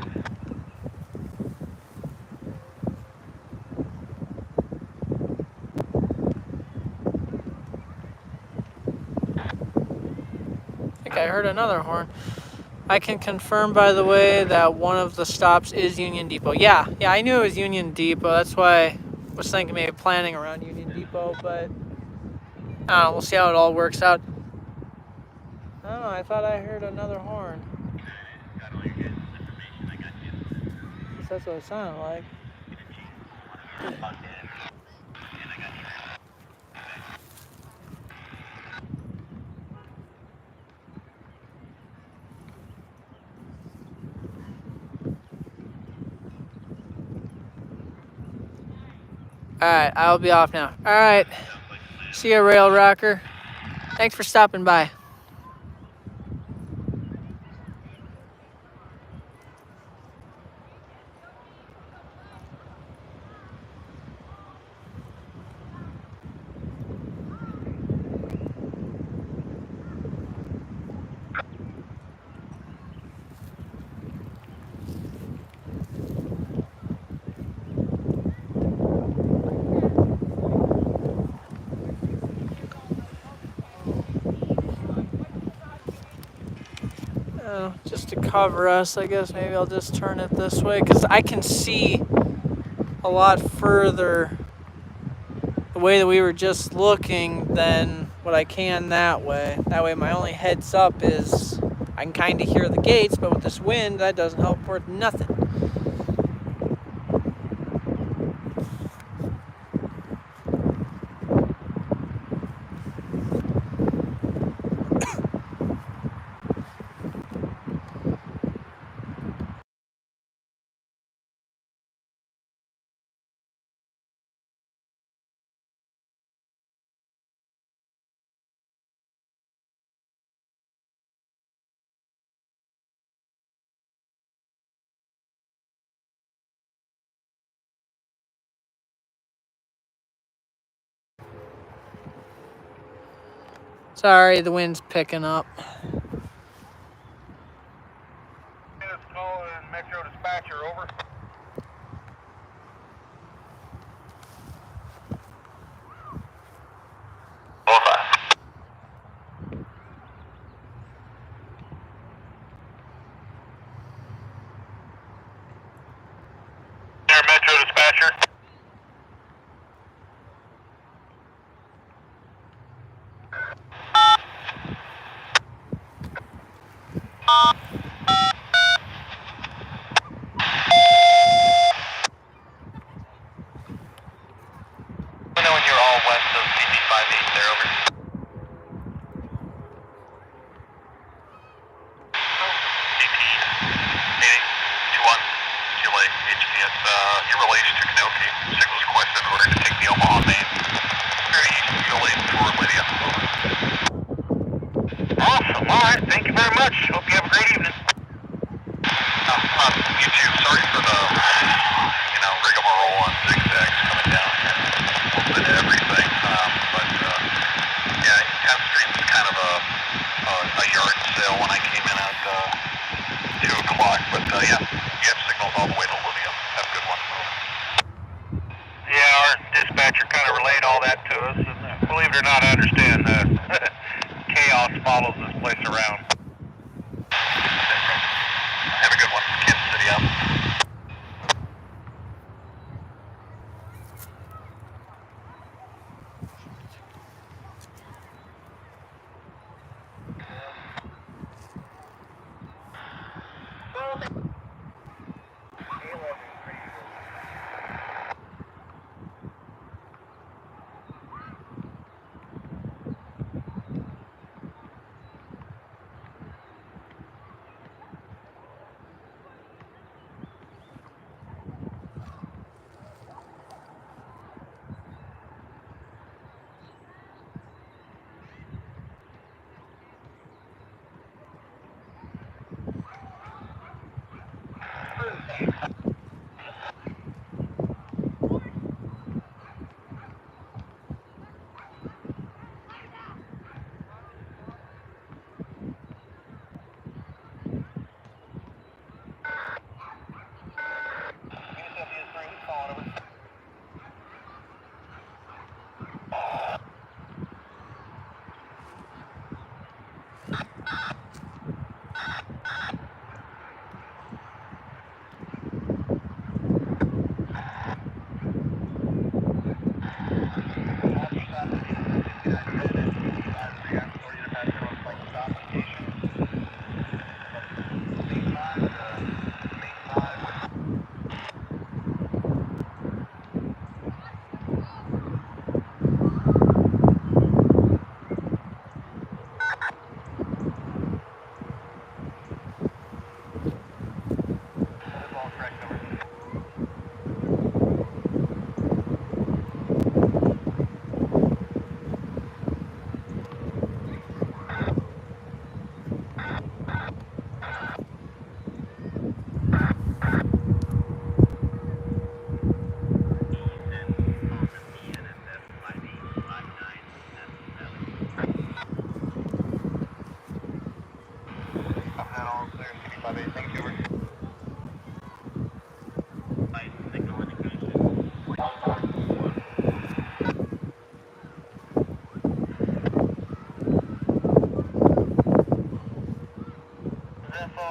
I think I heard another horn. I can confirm, by the way, that one of the stops is Union Depot. Yeah, I knew it was Union Depot. That's why I was thinking maybe planning around Union Depot, but I don't know, we'll see how it all works out. I don't know, I thought I heard another horn. Got all your guys' information. I got you. That's what it sounded like. Fuck that. And I got you. Alright, I'll be off now. Alright, see ya, Rail Rocker. Thanks for stopping by. Just to cover us, I guess maybe I'll just turn it this way because I can see a lot further the way that we were just looking than what I can that way. That way my only heads up is I can kind of hear the gates, but with this wind, that doesn't help worth nothing. Sorry, the wind's picking up. Calling Metro Dispatcher, over. Over. Here, Metro Dispatcher. I know when you're all west of CB58 there, over. CT 8821 Chile HPS, your relation to Kanoki. Signals requested in order to take the Omaha main. Very east of your lane toward Lydia. Awesome, alright, thank you very much. Hope you have a great evening. You too. Sorry for the, rigmarole on zigzags coming down here. A little bit of everything. Yeah, 10th Street was kind of a yard sale when I came in at 2 o'clock. But yeah, you have signals all the way to Lydia. Have a good one. Yeah, our dispatcher kind of relayed all that to us. And believe it or not, I understand chaos follows this place around. Have a good one. Kansas City out.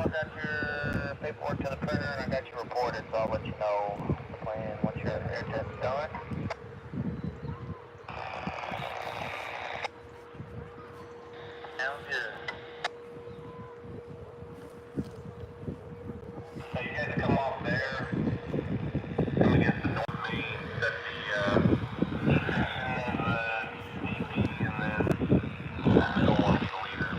I got your paperwork to the printer and I got you reported, so I'll let you know the plan once your air test's done. Sounds good. So you guys come off there, come against the north main, set the DP and then middle one for leader.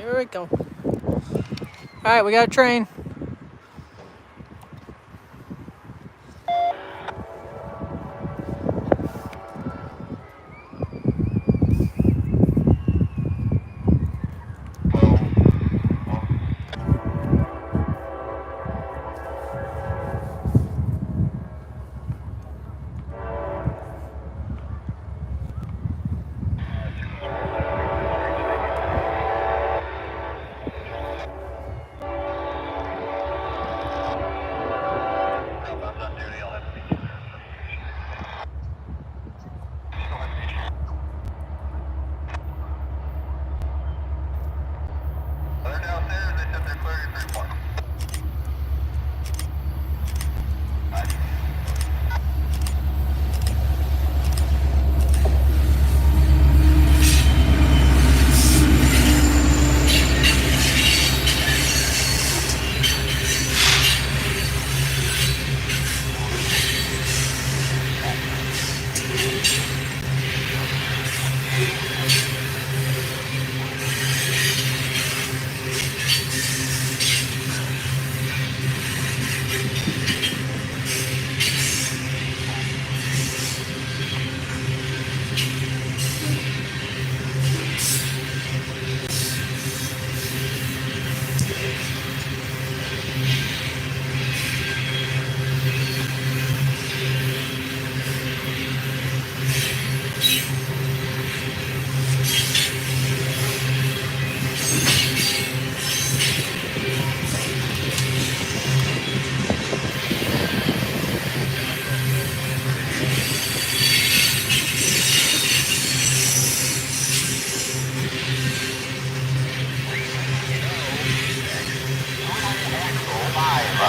Here we go. Alright, we got a train.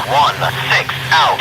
One, 6, out.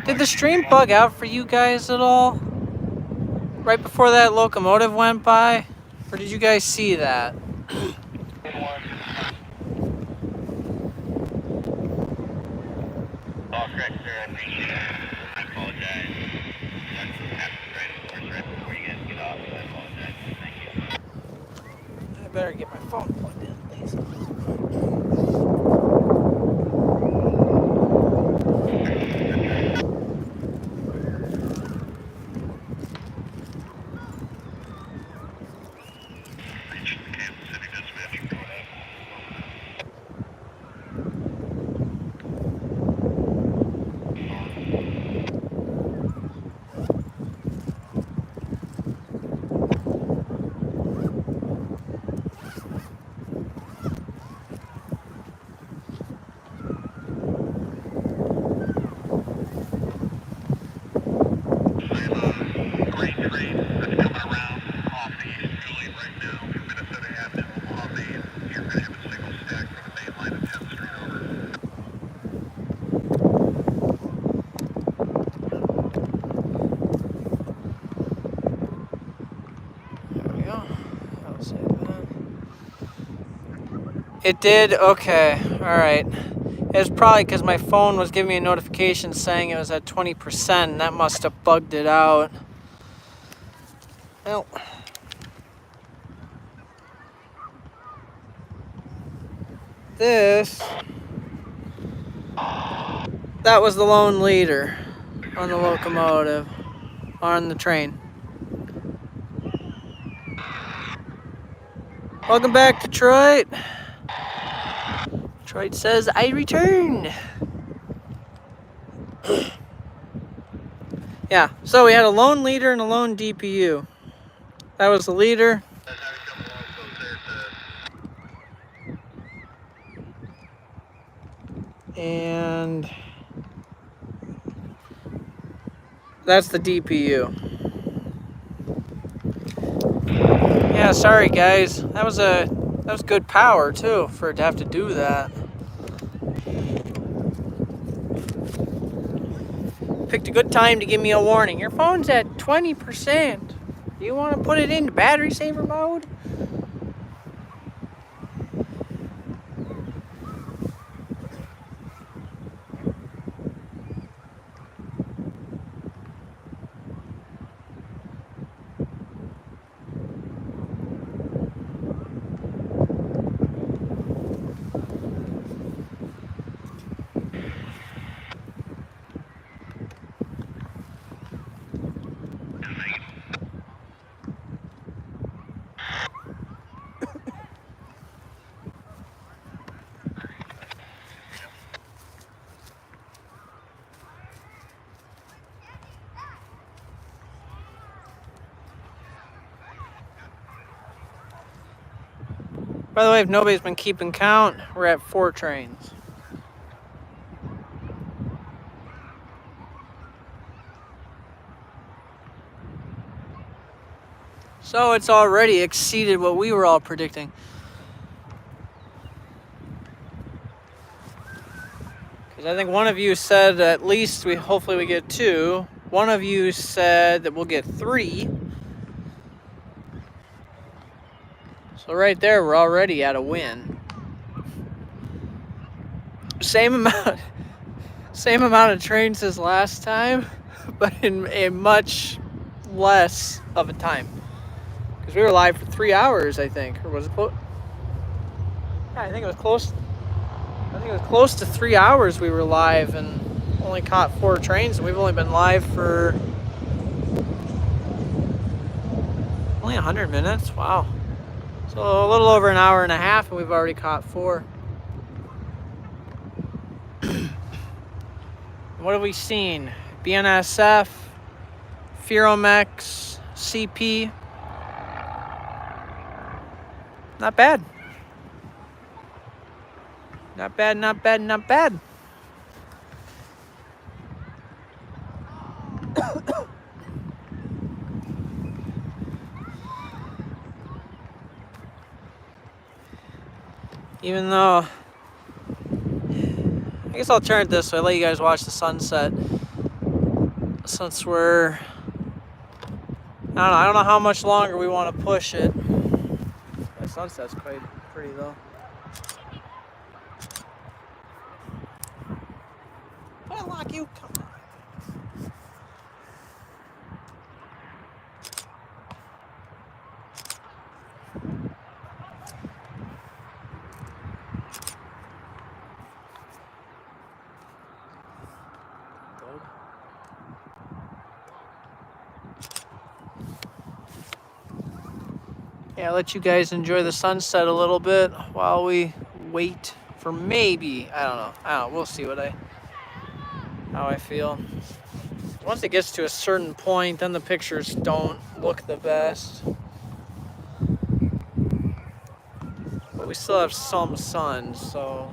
Did the stream bug out for you guys at all? Right before that locomotive went by? Or did you guys see that? Oh, correct, sir. I appreciate it. I apologize. That's happened right before you guys get off, so I apologize. Thank you. I better get my phone plugged in, please. Kansas City dispatch, go ahead. It did? Okay. Alright. It was probably because my phone was giving me a notification saying it was at 20%, and that must have bugged it out. Well. This. That was the lone leader on the locomotive. On the train. Welcome back, Detroit. Detroit says, I returned. Yeah, so we had a lone leader and a lone DPU. That was the leader. And that's the DPU. Yeah, sorry guys. That was good power too for it to have to do that. Picked a good time to give me a warning. Your phone's at 20%. Do you want to put it into battery saver mode? By the way, if nobody's been keeping count, we're at 4 trains. So it's already exceeded what we were all predicting. Because I think one of you said at least hopefully we get 2. One of you said that we'll get 3. So right there, we're already at a win. Same amount of trains as last time, but in a much less of a time. Because we were live for 3 hours, I think, or was it close? Yeah, I think it was close. I think it was close to 3 hours we were live and only caught 4 trains, and we've only been live for only 100 minutes. Wow. So a little over an hour and a half, and we've already caught 4. What have we seen? BNSF, Feromex, CP. Not bad. Not bad, not bad, not bad. Even though, I guess I'll turn it this way, let you guys watch the sunset. Since we're, I don't know how much longer we want to push it. The sunset's quite pretty though. Did I lock you? Come on. Yeah, I'll let you guys enjoy the sunset a little bit while we wait for maybe, I don't know, we'll see how I feel. Once it gets to a certain point, then the pictures don't look the best. But we still have some sun, so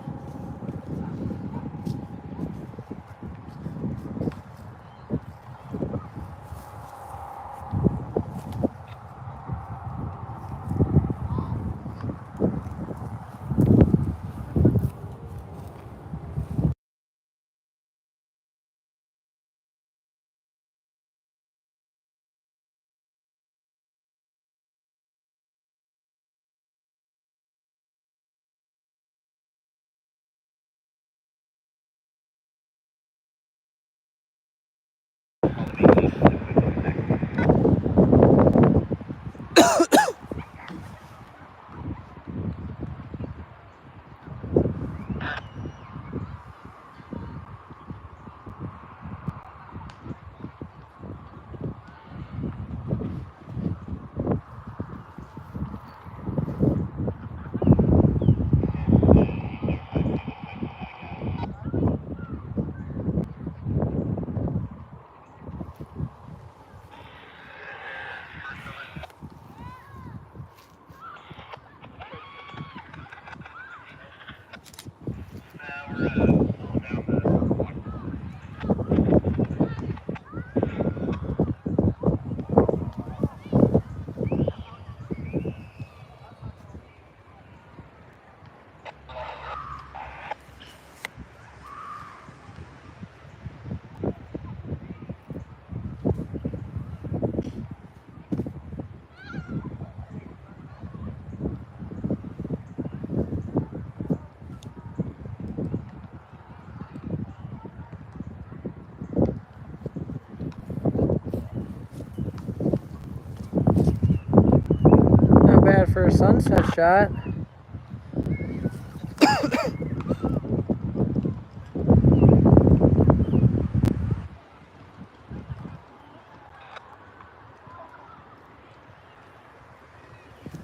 for a sunset shot.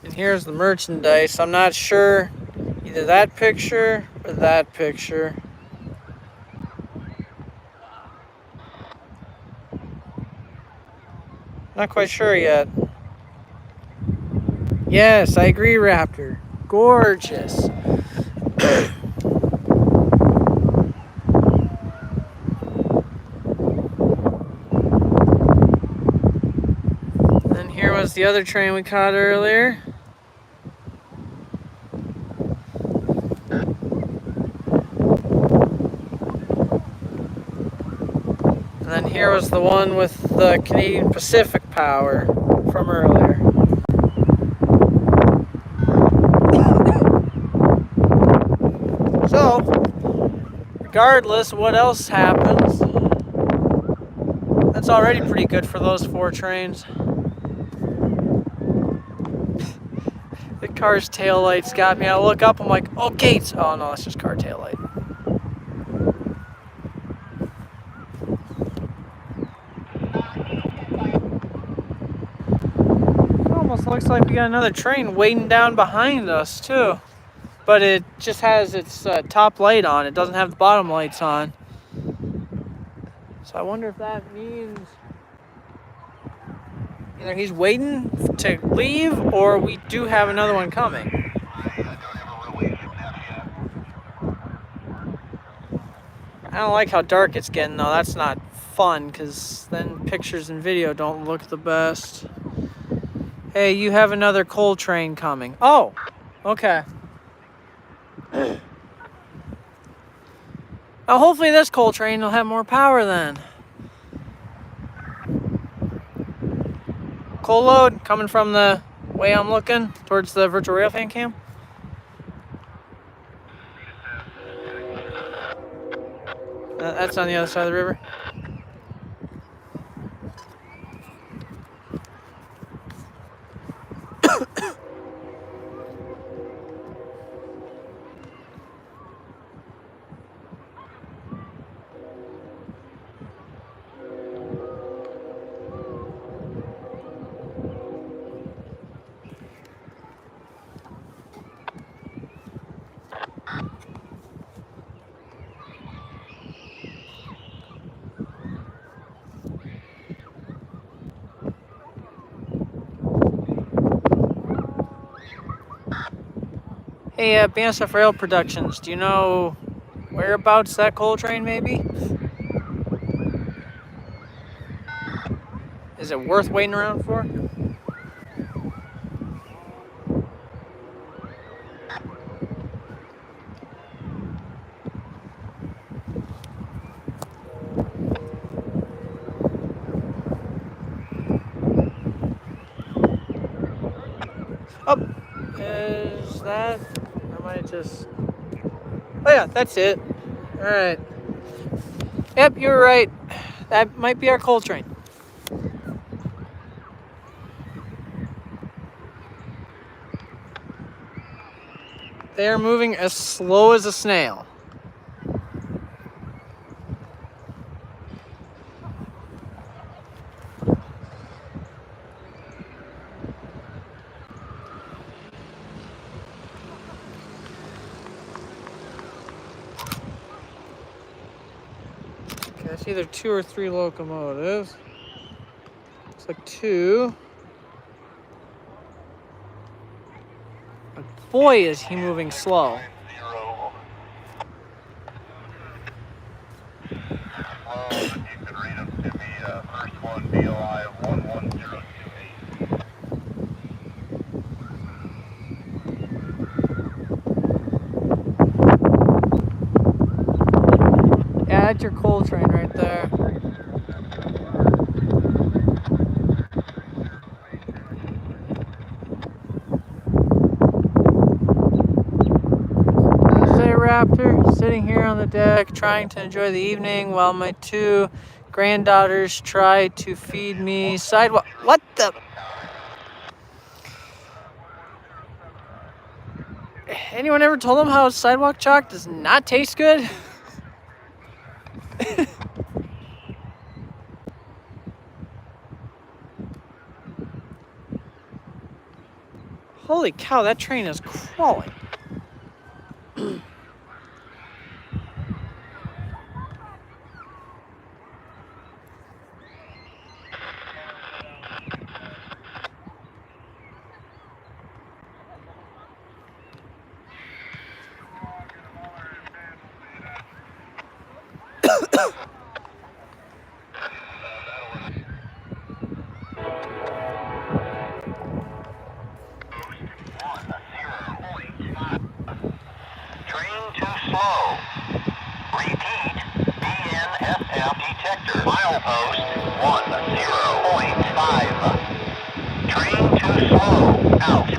And here's the merchandise. I'm not sure either that picture or that picture. Not quite sure yet. Yes, I agree, Raptor. Gorgeous. And here was the other train we caught earlier. And then here was the one with the Canadian Pacific power from earlier. So, regardless of what else happens, that's already pretty good for those 4 trains. The car's taillights got me. I look up, I'm like, oh, gates. Oh no, it's just car taillight. It almost looks like we got another train waiting down behind us too. But it just has its top light on. It doesn't have the bottom lights on. So I wonder if that means either he's waiting to leave or we do have another one coming. I don't like how dark it's getting though. That's not fun because then pictures and video don't look the best. Hey, you have another coal train coming. Oh, okay. Now hopefully this coal train will have more power then. Coal load coming from the way I'm looking towards the virtual railfan cam. That's on the other side of the river. Hey, BNSF Rail Productions, do you know whereabouts that coal train may be? Is it worth waiting around for? Oh, is that? I might just. Oh, yeah, that's it. All right. Yep, you're right. That might be our coal train. They are moving as slow as a snail. Okay, that's either 2 or 3 locomotives. Looks like 2. But boy, is he moving slow. Yeah, that's your coal train right there. Raptor, sitting here on the deck trying to enjoy the evening while my 2 granddaughters try to feed me sidewalk. What the? Anyone ever told them how sidewalk chalk does not taste good? Holy cow, that train is crawling. Train too slow. Repeat, BNSF detector. Milepost 10.5. Train too slow. Out.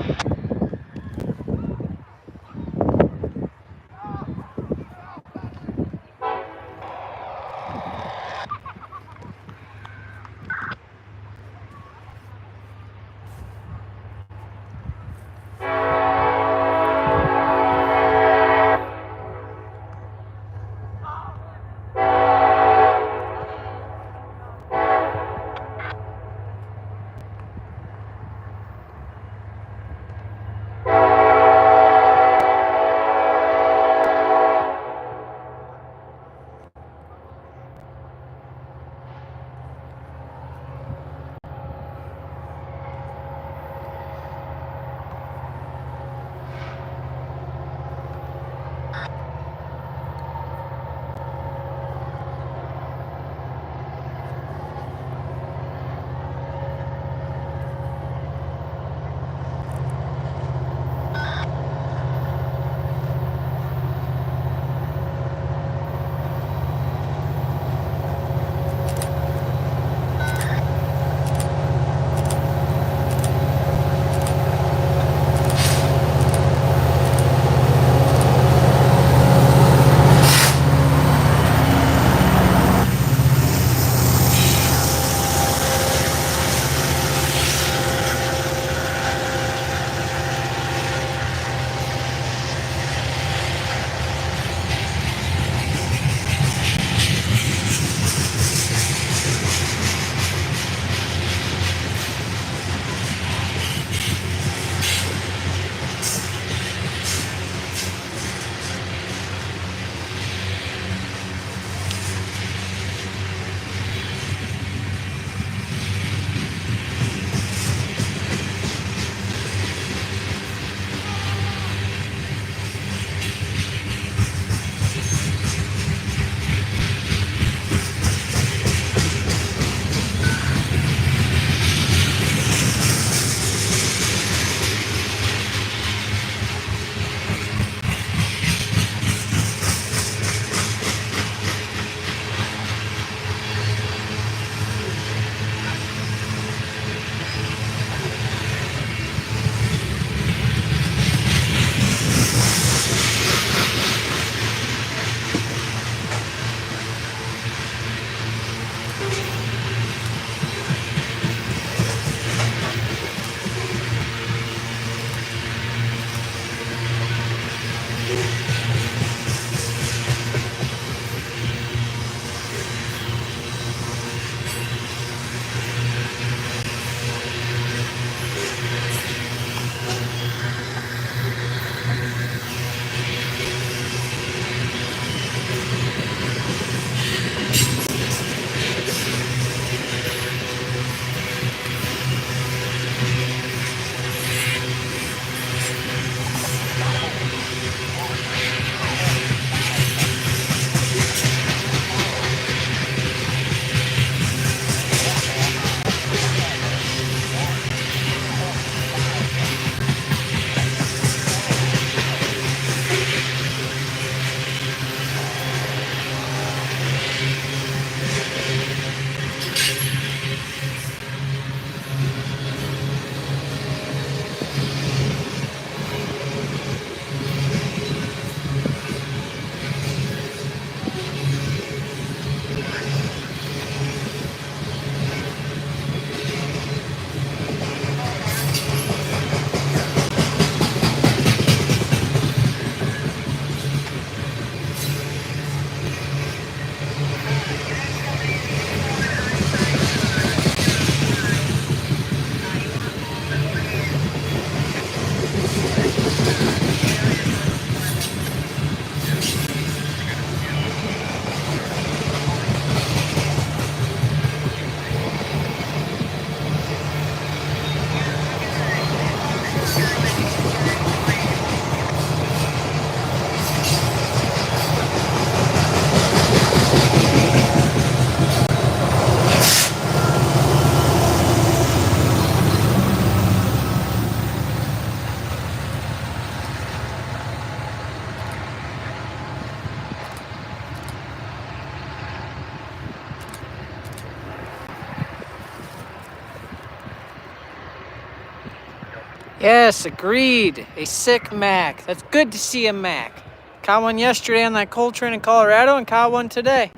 Yes, agreed. A sick Mac. That's good to see a Mac. Caught one yesterday on that coal train in Colorado and caught one today.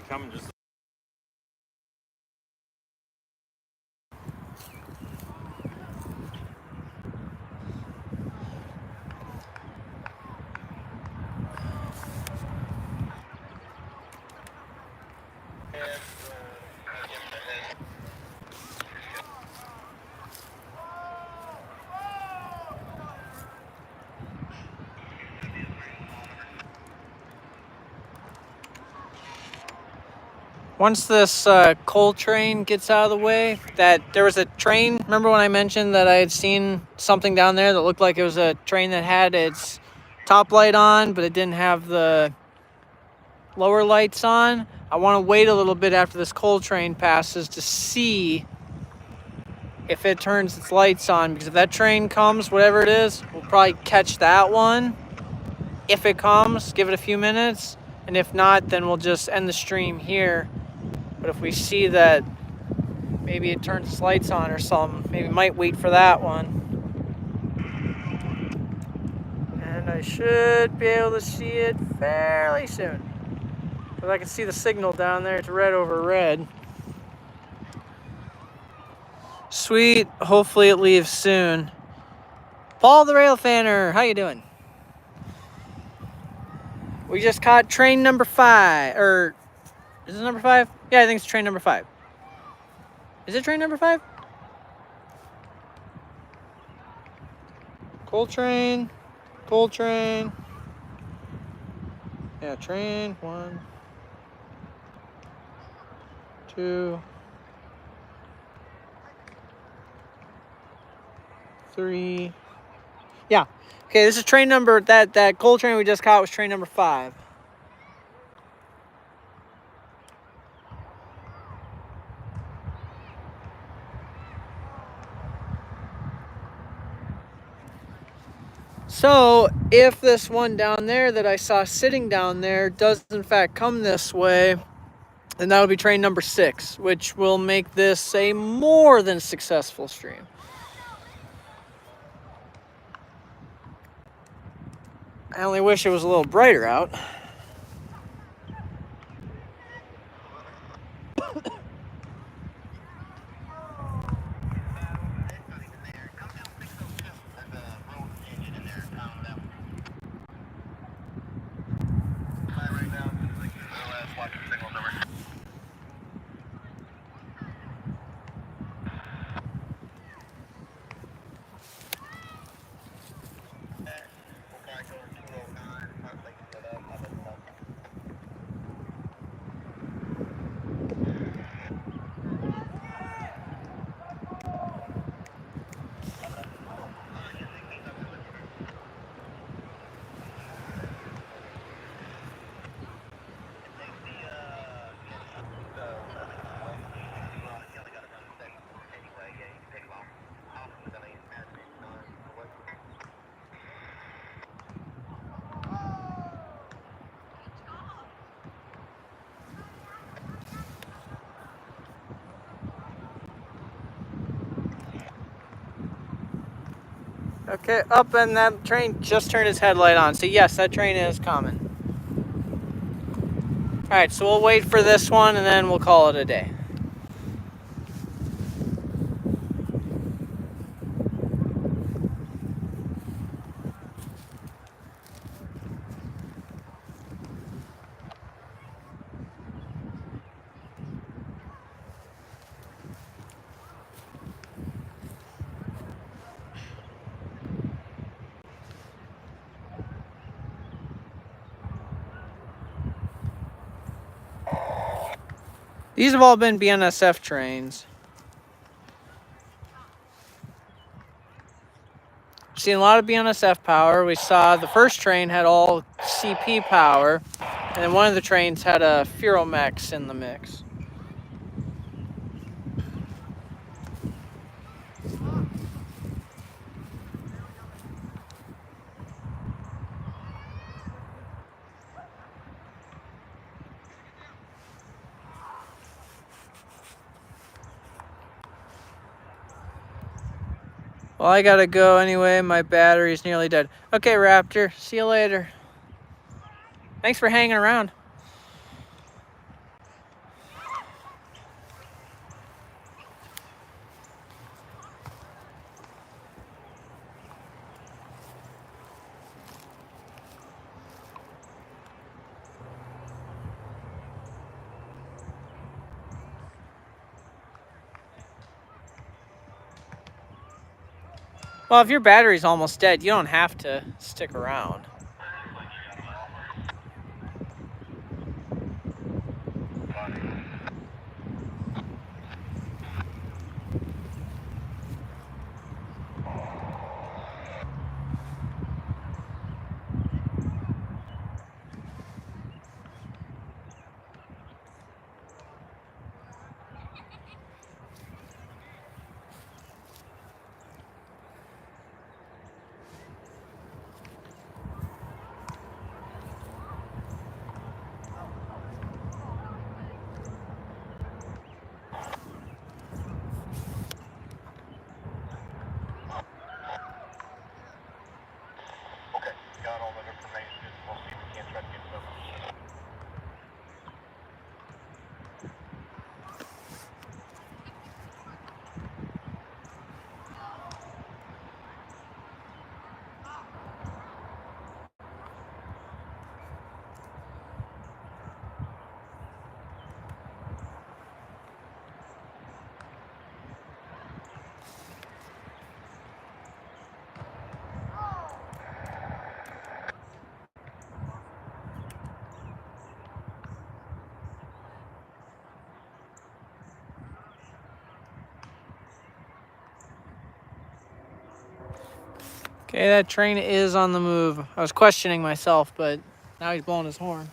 Coming just. Once this coal train gets out of the way, that there was a train. Remember when I mentioned that I had seen something down there that looked like it was a train that had its top light on, but it didn't have the lower lights on? I want to wait a little bit after this coal train passes to see if it turns its lights on, because if that train comes, whatever it is, we'll probably catch that one. If it comes, give it a few minutes, and if not, then we'll just end the stream here. But if we see that maybe it turns its lights on or something, maybe might wait for that one. And I should be able to see it fairly soon. Because I can see the signal down there, it's red over red. Sweet, hopefully it leaves soon. Paul the Railfanner, how you doing? We just caught train number 5, or is it number 5? Yeah, I think it's train number 5. Is it train number 5? Coal train. Yeah, train 1, 2, 3. Yeah. Okay, this is train number, that coal train we just caught was train number 5. So, if this one down there that I saw sitting down there does in fact come this way, then that would be train number 6, which will make this a more than successful stream. I only wish it was a little brighter out. Okay, up, and that train just turned its headlight on. So yes, that train is coming. Alright, so we'll wait for this one and then we'll call it a day. These have all been BNSF trains. We've seen a lot of BNSF power. We saw the first train had all CP power, and then one of the trains had a Furomex in the mix. Well, I gotta go anyway. My battery's nearly dead. Okay, Raptor. See you later. Thanks for hanging around. Well, if your battery's almost dead, you don't have to stick around. Okay, got all that information. We'll see if we can't try to get some. Okay, that train is on the move. I was questioning myself, but now he's blowing his horn.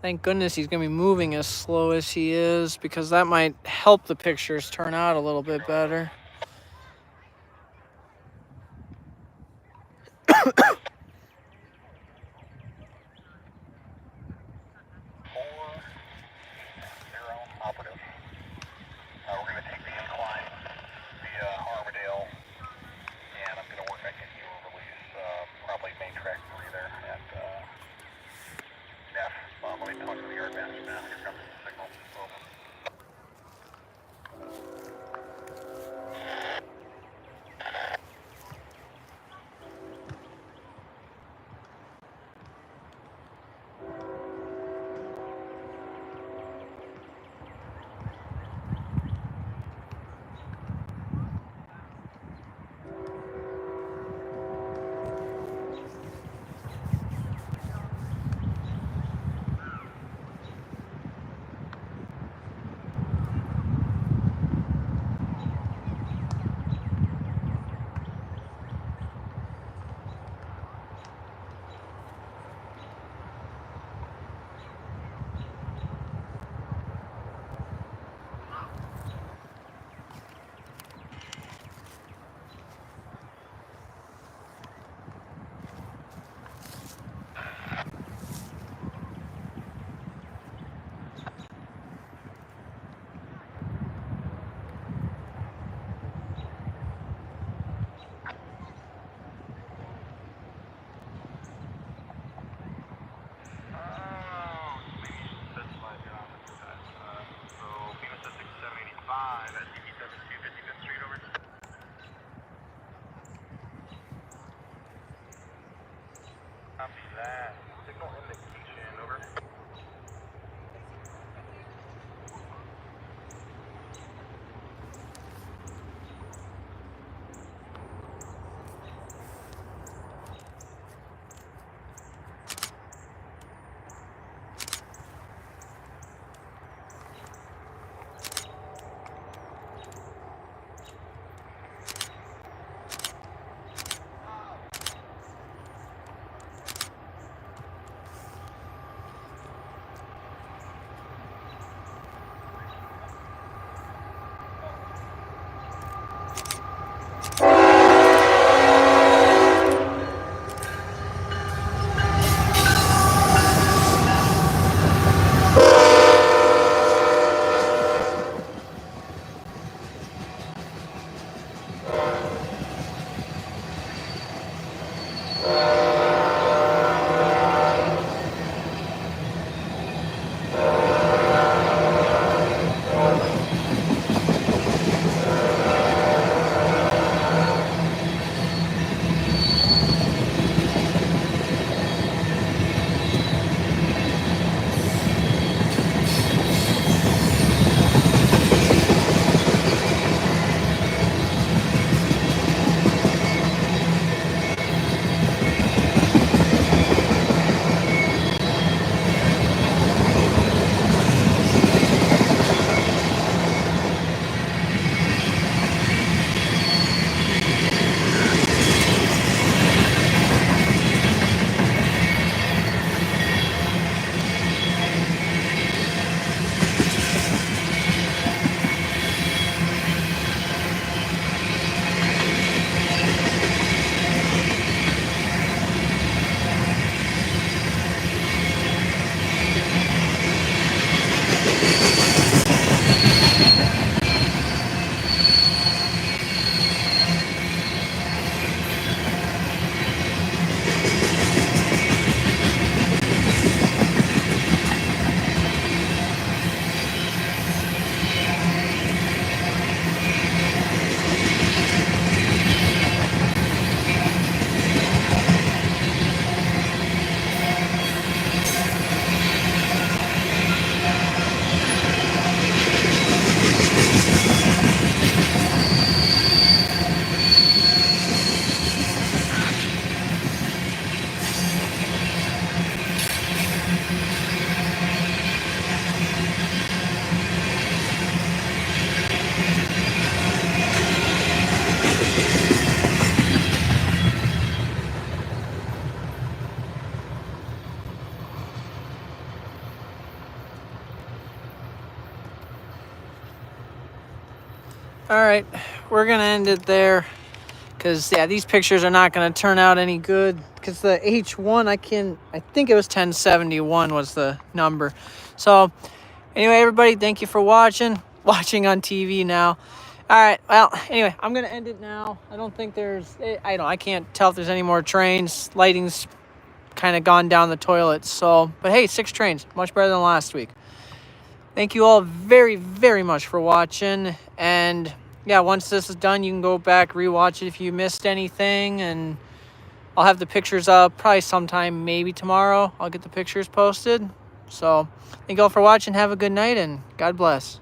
Thank goodness he's gonna be moving as slow as he is, because that might help the pictures turn out a little bit better. Operative. We're going to take the incline via Armadale, and I'm going to work on getting you a release, probably main track 3 there at Neff. Let me talk to the yard manager now. Here comes the signal. Over. Copy that. Signal indication, over. All right, we're gonna end it there, because yeah, these pictures are not gonna turn out any good, because the H1, I think it was 1071 was the number. So anyway, everybody, thank you for watching on TV now. All right, well, anyway, I'm gonna end it now. I don't think I can't tell if there's any more trains. Lighting's kind of gone down the toilet. So, but hey, 6 trains, much better than last week. Thank you all very, very much for watching. And yeah, once this is done, you can go back, rewatch it if you missed anything. And I'll have the pictures up probably sometime, maybe tomorrow. I'll get the pictures posted. So thank you all for watching. Have a good night and God bless.